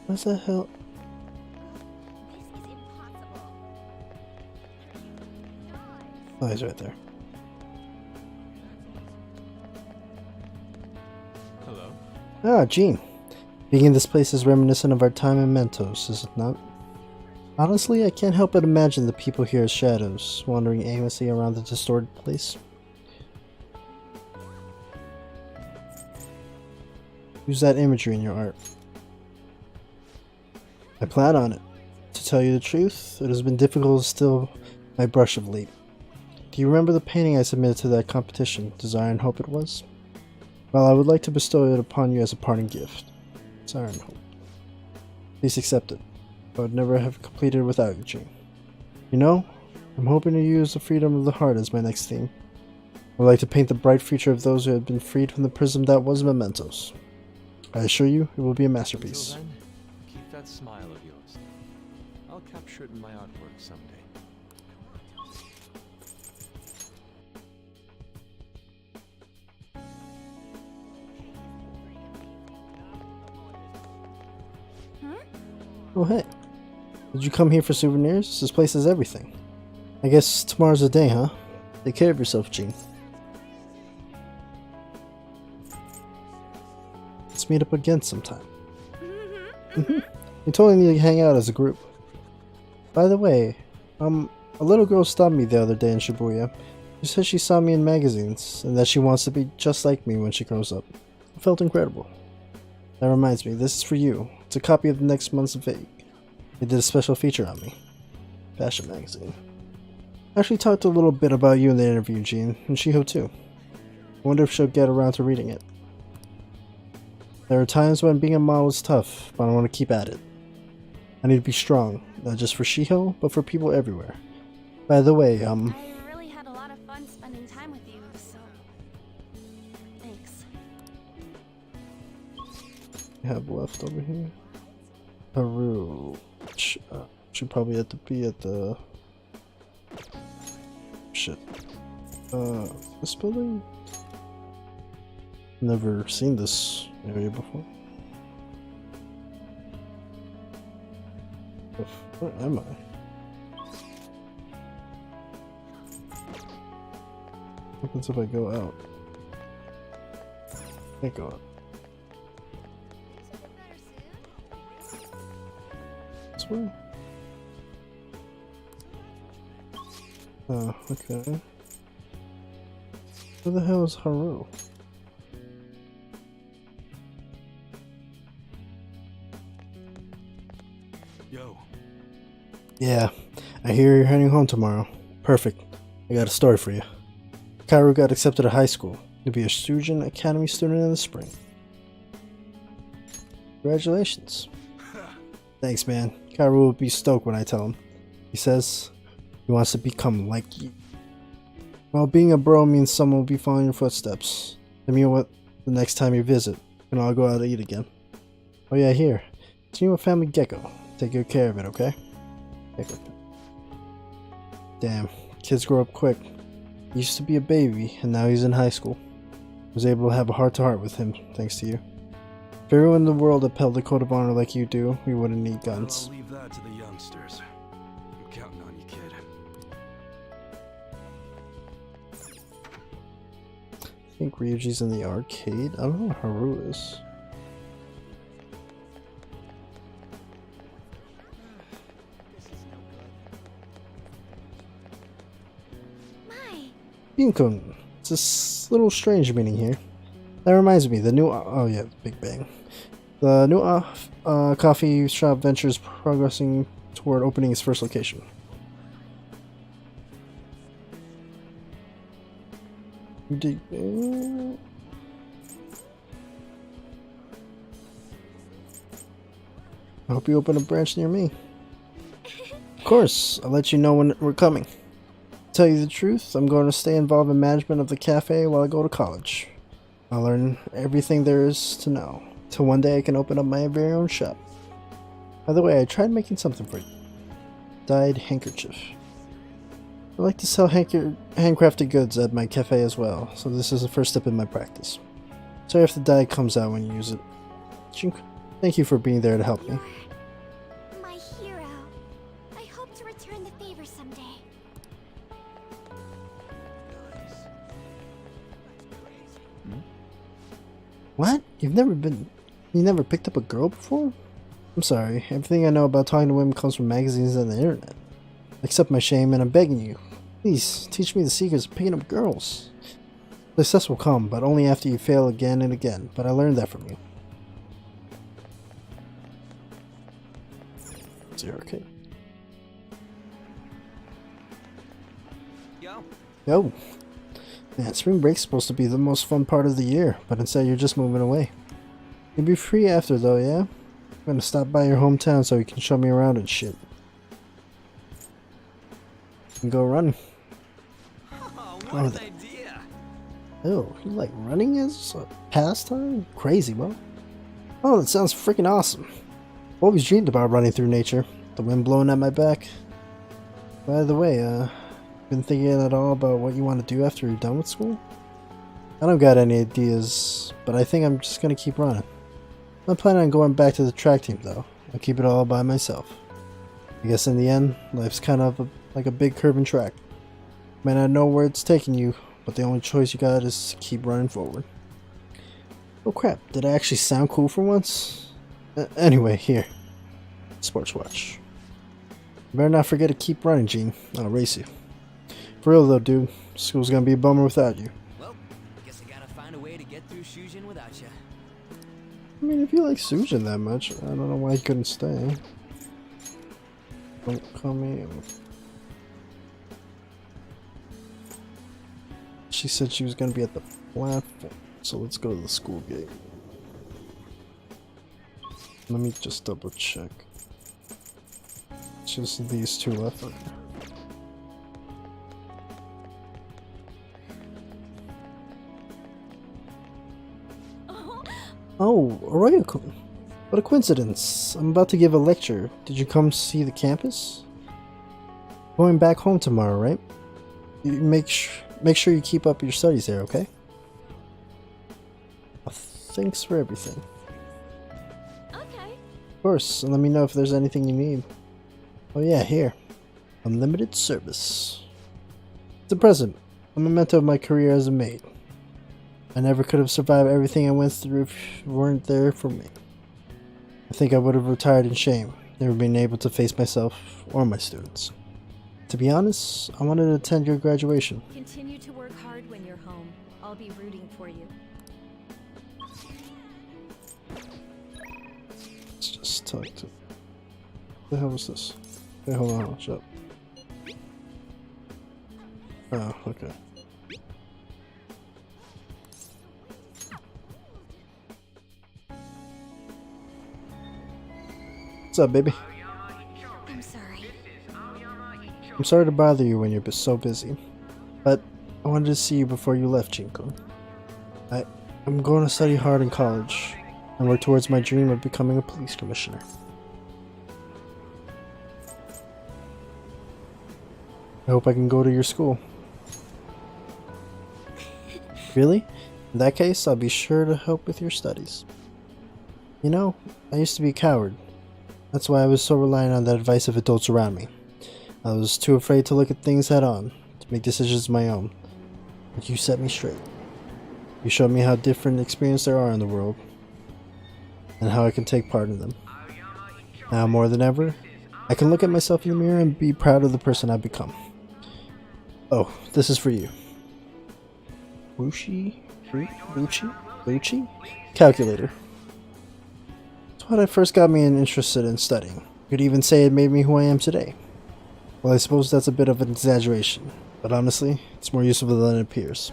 What the hell? Oh, he's right there. Hello? Ah, Gene. Being in this place is reminiscent of our time in Mentos, is it not? Honestly, I can't help but imagine the people here as shadows, wandering aimlessly around the distorted place. Use that imagery in your art. I plan on it. To tell you the truth, it has been difficult to still my brush of late. Do you remember the painting I submitted to that competition, Desire and Hope it was? Well, I would like to bestow it upon you as a parting gift. Desire and Hope. Please accept it. I would never have completed it without you, Jean. You know, I'm hoping to use the freedom of the heart as my next theme. I would like to paint the bright future of those who have been freed from the prison that was mementos. I assure you, it will be a masterpiece. Until then, keep that smile of yours. I'll capture it in my artwork someday. Oh hey, did you come here for souvenirs? This place has everything. I guess tomorrow's the day, huh? Take care of yourself, Jean. Let's meet up again sometime. We totally need to hang out as a group. By the way, a little girl stopped me the other day in Shibuya. She said she saw me in magazines, and that she wants to be just like me when she grows up. It felt incredible. That reminds me, this is for you. It's a copy of the next month's Vague. They did a special feature on me. Fashion magazine. I actually talked a little bit about you in the interview, Jean, and Shiho too. I wonder if she'll get around to reading it. There are times when being a model is tough, but I want to keep at it. I need to be strong, not just for Shiho, but for people everywhere. By the way, I really had a lot of fun spending time with you, so... Thanks. I have left over here. Peru. Should probably have to be at the... Shit. This building? Never seen this area before. Where am I? What happens if I go out? Can't go out. This way? Oh, okay. Where the hell is Haru? Yo. Yeah, I hear you're heading home tomorrow. Perfect. I got a story for you. Kaoru got accepted at high school to be a Sujin Academy student in the spring. Congratulations. Thanks, man. Kaoru will be stoked when I tell him. He says he wants to become like you. Well, being a bro means someone will be following your footsteps. And you know what? The next time you visit, we can all go out to eat again. Oh yeah, here. It's you a family gecko. Take good care of it, okay? Gecko. Damn, kids grow up quick. He used to be a baby, and now he's in high school. I was able to have a heart-to-heart with him, thanks to you. If everyone in the world upheld the code of honor like you do, we wouldn't need guns. I'll leave that to the youngsters. I'm counting on you, kid. I think Ryuji's in the arcade. I don't know where Haru is. Yun-kun, it's a little strange meeting here. That reminds me, the new oh yeah, Big Bang. The new coffee shop venture is progressing toward opening its first location. I hope you open a branch near me. Of course, I'll let you know when we're coming. To tell you the truth, I'm going to stay involved in management of the cafe while I go to college. I'll learn everything there is to know, till one day I can open up my very own shop. By the way, I tried making something for you. Dyed handkerchief. I like to sell handcrafted goods at my cafe as well, so this is the first step in my practice. Sorry if the dye comes out when you use it. Thank you for being there to help me. My hero. I hope to return the favor someday. What? You never picked up a girl before? I'm sorry. Everything I know about talking to women comes from magazines and the internet. Accept my shame, and I'm begging you. Please, teach me the secrets of picking up girls. Success will come, but only after you fail again and again. But I learned that from you. Zero, okay. Yo. Man, spring break's supposed to be the most fun part of the year, but instead you're just moving away. You'll be free after though, yeah? I'm gonna stop by your hometown so you can show me around and shit. And go running. Oh, what an idea! Oh, you like running as a pastime? Crazy, bro. Oh, that sounds freaking awesome. I've always dreamed about running through nature. The wind blowing at my back. By the way, been thinking at all about what you want to do after you're done with school? I don't got any ideas, but I think I'm just gonna keep running. I'm planning on going back to the track team though. I'll keep it all by myself. I guess in the end, life's kind of like a big curving track. May not know where it's taking you, but the only choice you got is to keep running forward. Oh crap, did I actually sound cool for once? Anyway, here. Sports watch. You better not forget to keep running, Gene. I'll race you. For real though, dude. School's gonna be a bummer without you. Well, guess I gotta find a way to get through Shujin without you. I mean, if you like Sujin that much, I don't know why you couldn't stay. Don't come in. She said she was gonna be at the platform, so let's go to the school gate. Let me just double check. Just these two left. Okay. Oh, Arroyo-kun. What a coincidence. I'm about to give a lecture. Did you come see the campus? Going back home tomorrow, right? You make sure you keep up your studies there, okay? Thanks for everything. Okay. Of course, and let me know if there's anything you need. Oh yeah, here. Unlimited service. It's a present. A memento of my career as a maid. I never could have survived everything I went through if you weren't there for me. I think I would have retired in shame, never being able to face myself or my students. To be honest, I wanted to attend your graduation. Continue to work hard when you're home. I'll be rooting for you. Let's just talk to... What the hell was this? Okay, hold on, shut up. Oh, okay. What's up, baby? I'm sorry. I'm sorry to bother you when you're so busy, but I wanted to see you before you left, Jinko. I'm going to study hard in college and work towards my dream of becoming a police commissioner. I hope I can go to your school. Really? In that case, I'll be sure to help with your studies. You know, I used to be a coward. That's why I was so reliant on the advice of adults around me. I was too afraid to look at things head on, to make decisions of my own. But you set me straight. You showed me how different experiences there are in the world, and how I can take part in them. Now more than ever, I can look at myself in the mirror and be proud of the person I've become. Oh, this is for you. Wuchi? Calculator. It's what first got me interested in studying. You could even say it made me who I am today. Well, I suppose that's a bit of an exaggeration, but honestly, it's more useful than it appears.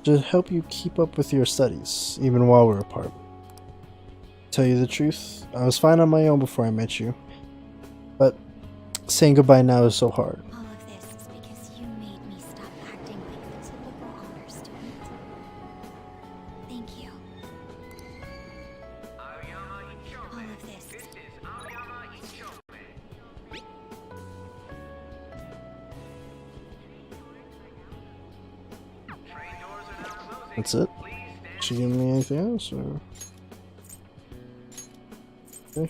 To help you keep up with your studies, even while we're apart. To tell you the truth, I was fine on my own before I met you, but saying goodbye now is so hard. All of this is because you made me stop acting like the typical honor student. Thank you. All of this. That's it? She give me anything else, or? Okay.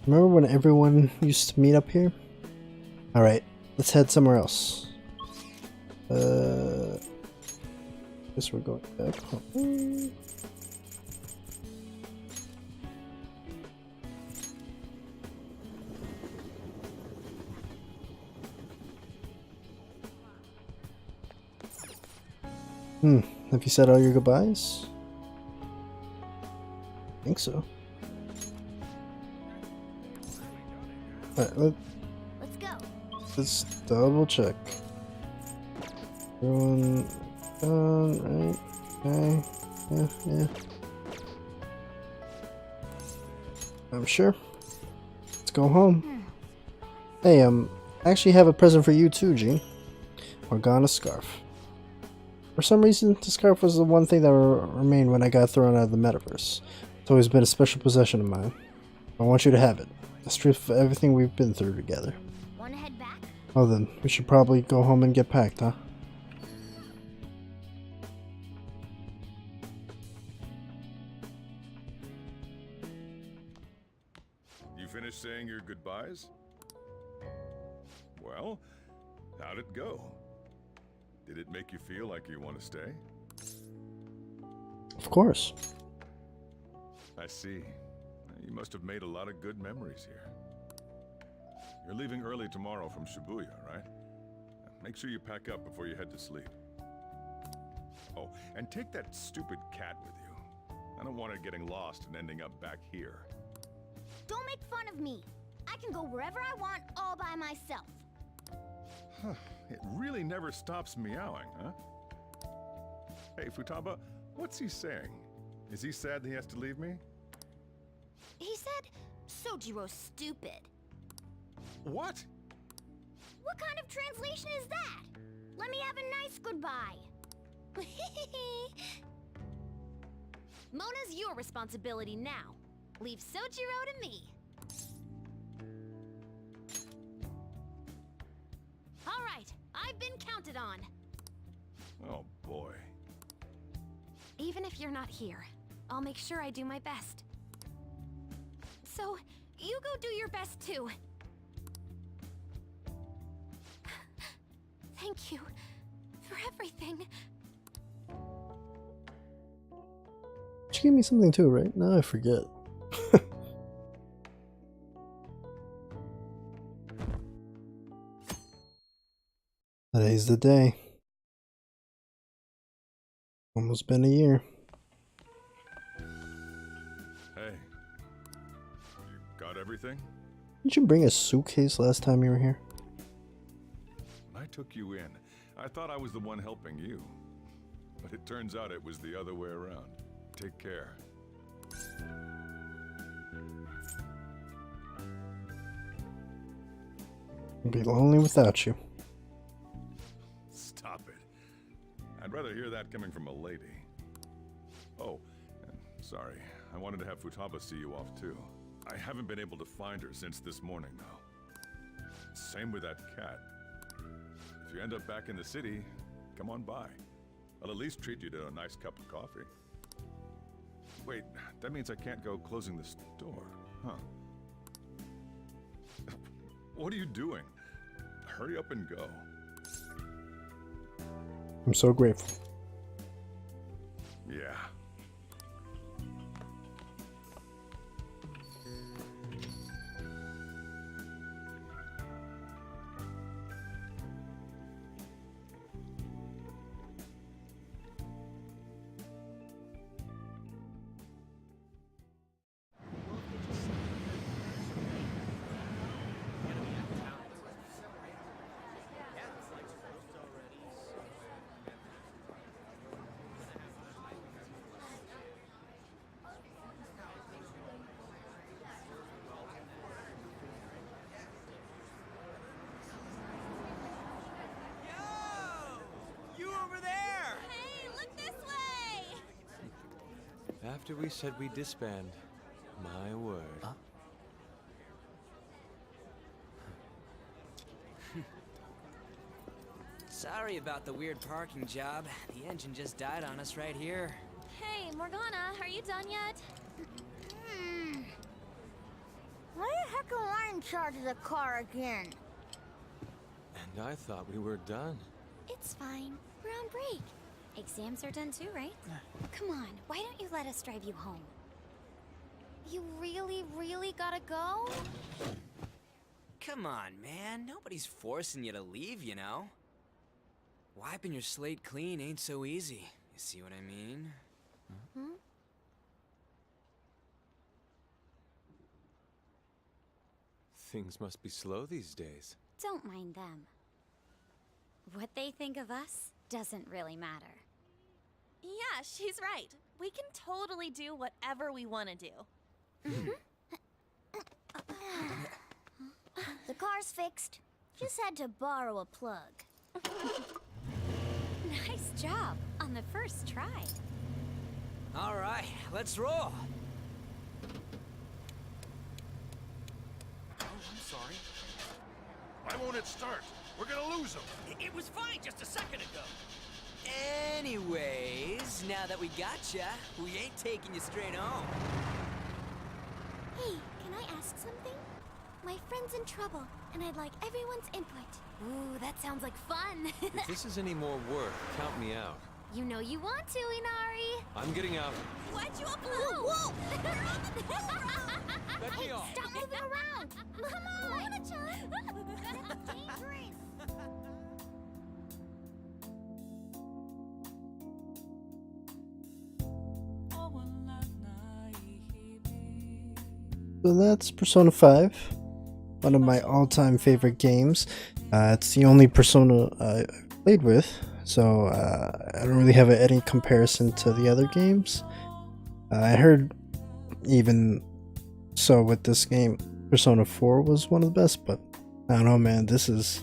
Remember when everyone used to meet up here? Alright, Let's head somewhere else. Guess we're going back home. Have you said all your goodbyes? I think so. Alright, Let's go. let's double check. Everyone done, right? Okay. Yeah. I'm sure. Let's go home. Hey, I actually have a present for you too, Jean. Morgana's scarf. For some reason, the scarf was the one thing that remained when I got thrown out of the metaverse. It's always been a special possession of mine. I want you to have it. As proof of everything we've been through together. Wanna head back? Well then, we should probably go home and get packed, huh? You finished saying your goodbyes? Well, how'd it go? Did it make you feel like you want to stay? Of course. I see. You must have made a lot of good memories here. You're leaving early tomorrow from Shibuya, right? Make sure you pack up before you head to sleep. Oh, and take that stupid cat with you. I don't want her getting lost and ending up back here. Don't make fun of me. I can go wherever I want all by myself. It really never stops meowing, huh? Hey, Futaba, what's he saying? Is he sad that he has to leave me? He said, Sojiro's stupid. What? What kind of translation is that? Let me have a nice goodbye. Mona's your responsibility now. Leave Sojiro to me. All right, I've been counted on. Oh, boy. Even if you're not here, I'll make sure I do my best. So, you go do your best too. Thank you for everything. She gave me something too, right? Now I forget. Today's the day. Almost been a year. Hey, you got everything? Did you bring a suitcase last time you were here? When I took you in, I thought I was the one helping you. But it turns out it was the other way around. Take care. I'll be lonely without you. Stop it. I'd rather hear that coming from a lady. Oh, and sorry. I wanted to have Futaba see you off too. I haven't been able to find her since this morning, though. Same with that cat. If you end up back in the city, come on by. I'll at least treat you to a nice cup of coffee. Wait, that means I can't go closing the store, huh? What are you doing? Hurry up and go. I'm so grateful. Yeah. After we said we'd disband, my word. Sorry about the weird parking job. The engine just died on us right here. Hey, Morgana, are you done yet? Why the heck am I in charge of the car again? And I thought we were done. It's fine. We're on break. Exams are done too, right? Come on, why don't you let us drive you home? You really, really gotta go? Come on, man. Nobody's forcing you to leave, you know? Wiping your slate clean ain't so easy. You see what I mean? Hmm? Things must be slow these days. Don't mind them. What they think of us doesn't really matter. Yeah, she's right. We can totally do whatever we want to do. The car's fixed. Just had to borrow a plug. Nice job on the first try. All right, let's roll. Oh, I'm sorry. Why won't it start? We're gonna lose him. It was fine just a second ago. Anyways, now that we gotcha, we ain't taking you straight home. Hey, can I ask something? My friend's in trouble, and I'd like everyone's input. Ooh, that sounds like fun. If this is any more work, count me out. You know you want to, Inari. I'm getting out. Why'd you upload? Whoa! Let me off. Stop moving around! Come on! That's dangerous! So that's Persona 5, one of my all-time favorite games. It's the only Persona I played with, so I don't really have any comparison to the other games. I heard even so with this game, Persona 4 was one of the best, but I don't know, man. This is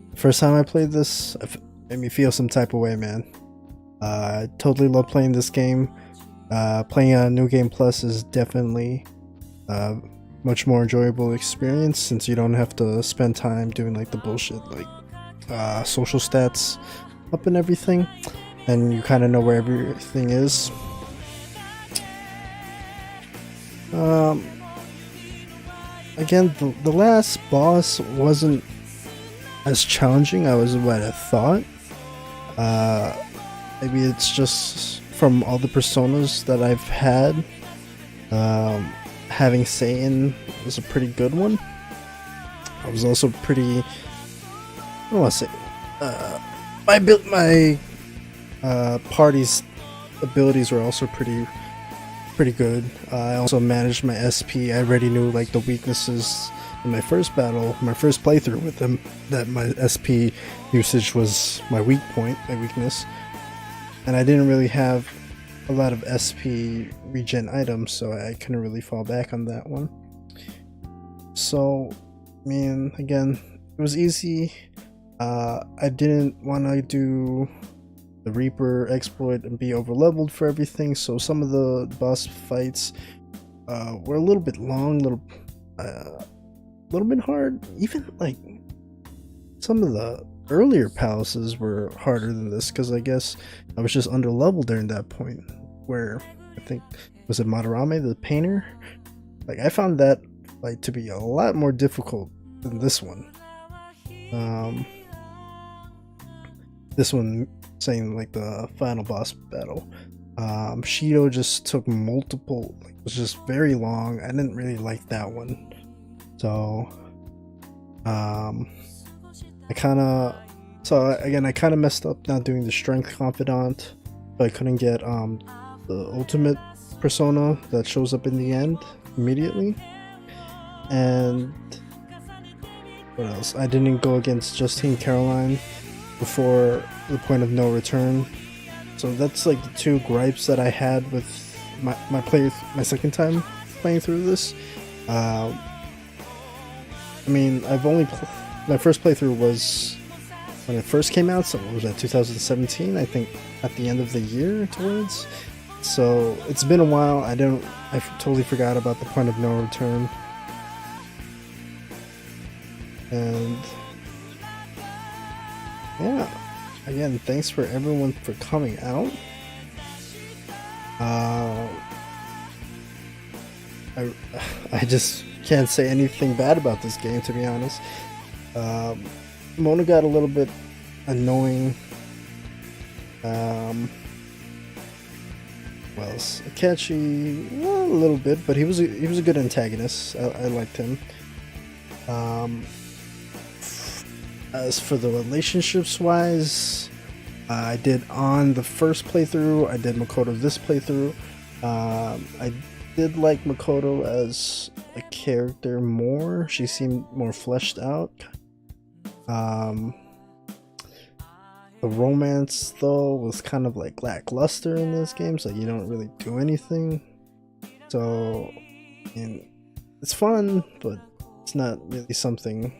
the first time I played this. It made me feel some type of way, man. I totally love playing this game. Playing on New Game Plus is definitely much more enjoyable experience, since you don't have to spend time doing like the bullshit like social stats up and everything, and you kind of know where everything is. Again, the last boss wasn't as challenging as what I thought. Maybe it's just from all the personas that I've had. Having Satan was a pretty good one. I was also pretty, I don't want to say, my party's abilities were also pretty good. I also managed my SP. I already knew like the weaknesses in my first battle, my first playthrough with them, that my SP usage was my weak point, my weakness, and I didn't really have a lot of SP regen items, so I couldn't really fall back on that one. So, I mean, again, it was easy. I didn't want to do the Reaper exploit and be over leveled for everything, so some of the boss fights were a little bit long, little bit hard. Even like some of the earlier palaces were harder than this, because I guess I was just under leveled during that point, where I think, was it Madarame the painter? Like, I found that like to be a lot more difficult than this one. This one saying like the final boss battle. Shido just took multiple, like, was just very long. I didn't really like that one. So I kind of messed up not doing the strength confidant, but I couldn't get the ultimate persona that shows up in the end immediately. And what else? I didn't go against Justine Caroline before the point of no return. So that's like the two gripes that I had with my second time playing through this. I mean, my first playthrough was when it first came out, so what was that, 2017? I think at the end of the year towards. So it's been a while. I totally forgot about the point of no return. And yeah, again, thanks for everyone for coming out. I just can't say anything bad about this game, to be honest. Mona got a little bit annoying. Well, Akechi, well, a little bit, but he was a good antagonist. I liked him. As for the relationships wise, I did on the first playthrough. I did Makoto this playthrough. I did like Makoto as a character more. She seemed more fleshed out. The romance though was kind of like lackluster in this game, so you don't really do anything. So, and it's fun, but it's not really something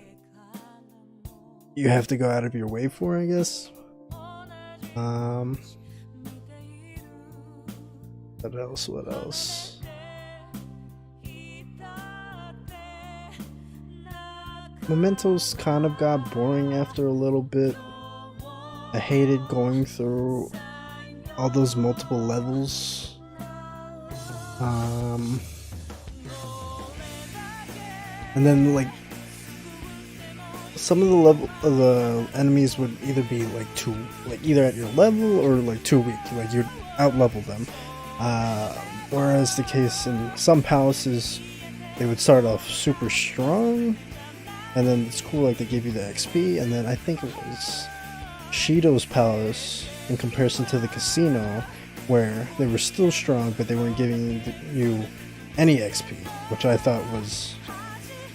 you have to go out of your way for, I guess. What else? Mementos kind of got boring after a little bit. I hated going through all those multiple levels. And then like some of the enemies would either be like either at your level or like too weak, like you'd out level them. Whereas the case in some palaces, they would start off super strong, and then it's cool, like they give you the XP, and then I think it was Shido's palace in comparison to the casino, where they were still strong, but they weren't giving you any XP, which I thought was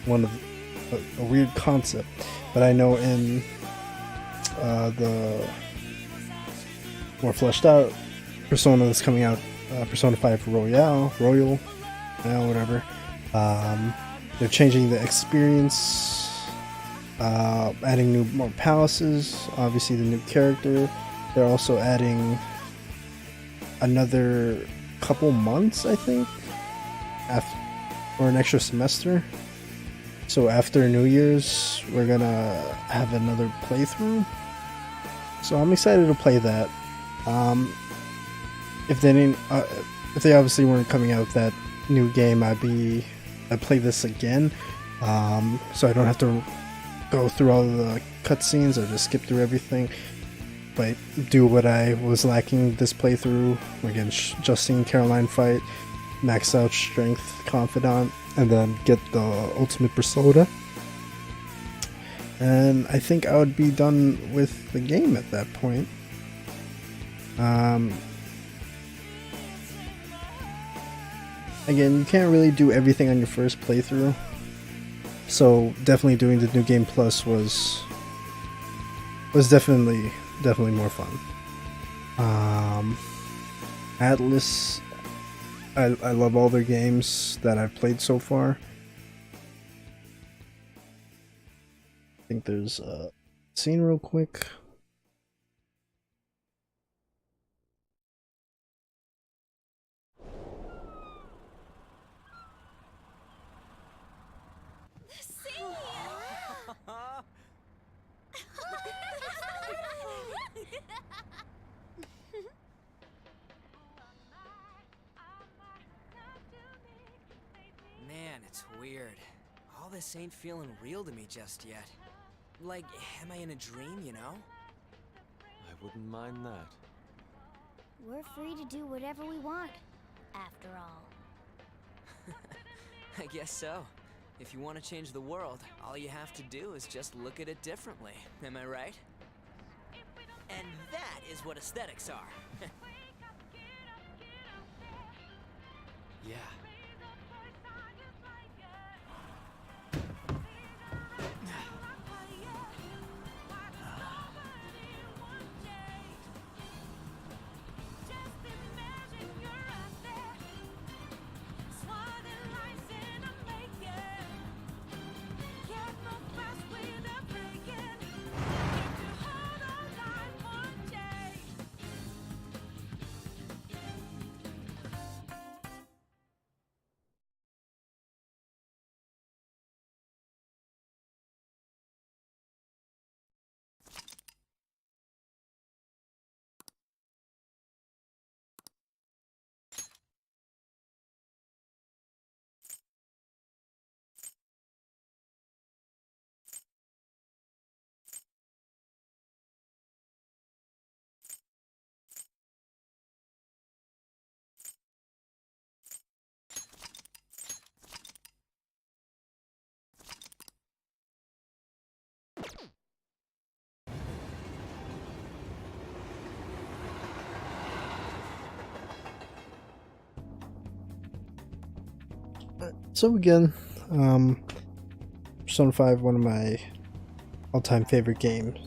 a weird concept. But I know in the more fleshed out Persona that's coming out, Persona 5 Royal, whatever, they're changing the experience, adding more palaces, obviously the new character. They're also adding another couple months, I think, or an extra semester. So after New Year's, we're gonna have another playthrough. So I'm excited to play that. If they obviously weren't coming out with that new game, I'd play this again. So I don't have to go through all the cutscenes or just skip through everything, but do what I was lacking this playthrough. Again, Justine Caroline fight, max out strength confidant, and then get the ultimate persona. And I think I would be done with the game at that point. Again, you can't really do everything on your first playthrough, so definitely doing the New Game Plus was definitely more fun. Atlas, I love all their games that I've played so far. I think there's a scene real quick. Man, it's weird. All this ain't feeling real to me just yet. Like, am I in a dream, you know? I wouldn't mind that. We're free to do whatever we want, after all. I guess so. If you want to change the world, all you have to do is just look at it differently. Am I right? And that is what aesthetics are. Yeah. So again, Persona 5, one of my all-time favorite games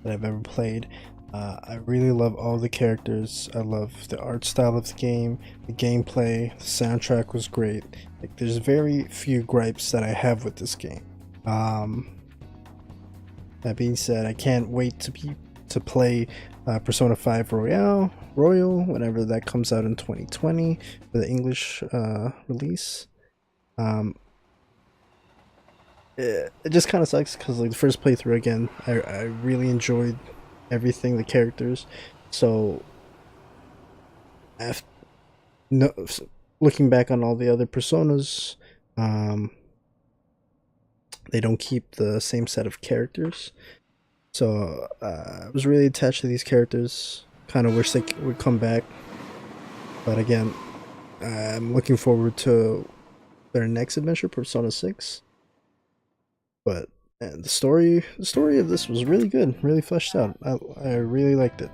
that I've ever played. I really love all the characters. I love the art style of the game, the gameplay, the soundtrack was great. Like, there's very few gripes that I have with this game. That being said, I can't wait to play Persona 5 Royal whenever that comes out in 2020 for the English release. It just kind of sucks because, like, the first playthrough again, I really enjoyed everything, the characters. So looking back on all the other Personas, they don't keep the same set of characters. So I was really attached to these characters. Kind of wish they would come back. But again, I'm looking forward to their next adventure, Persona 6. But the story of this was really good, really fleshed out. I really liked it.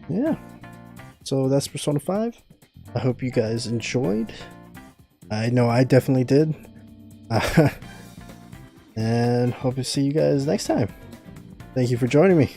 Yeah. So that's Persona 5. I hope you guys enjoyed. I know I definitely did. And hope to see you guys next time. Thank you for joining me.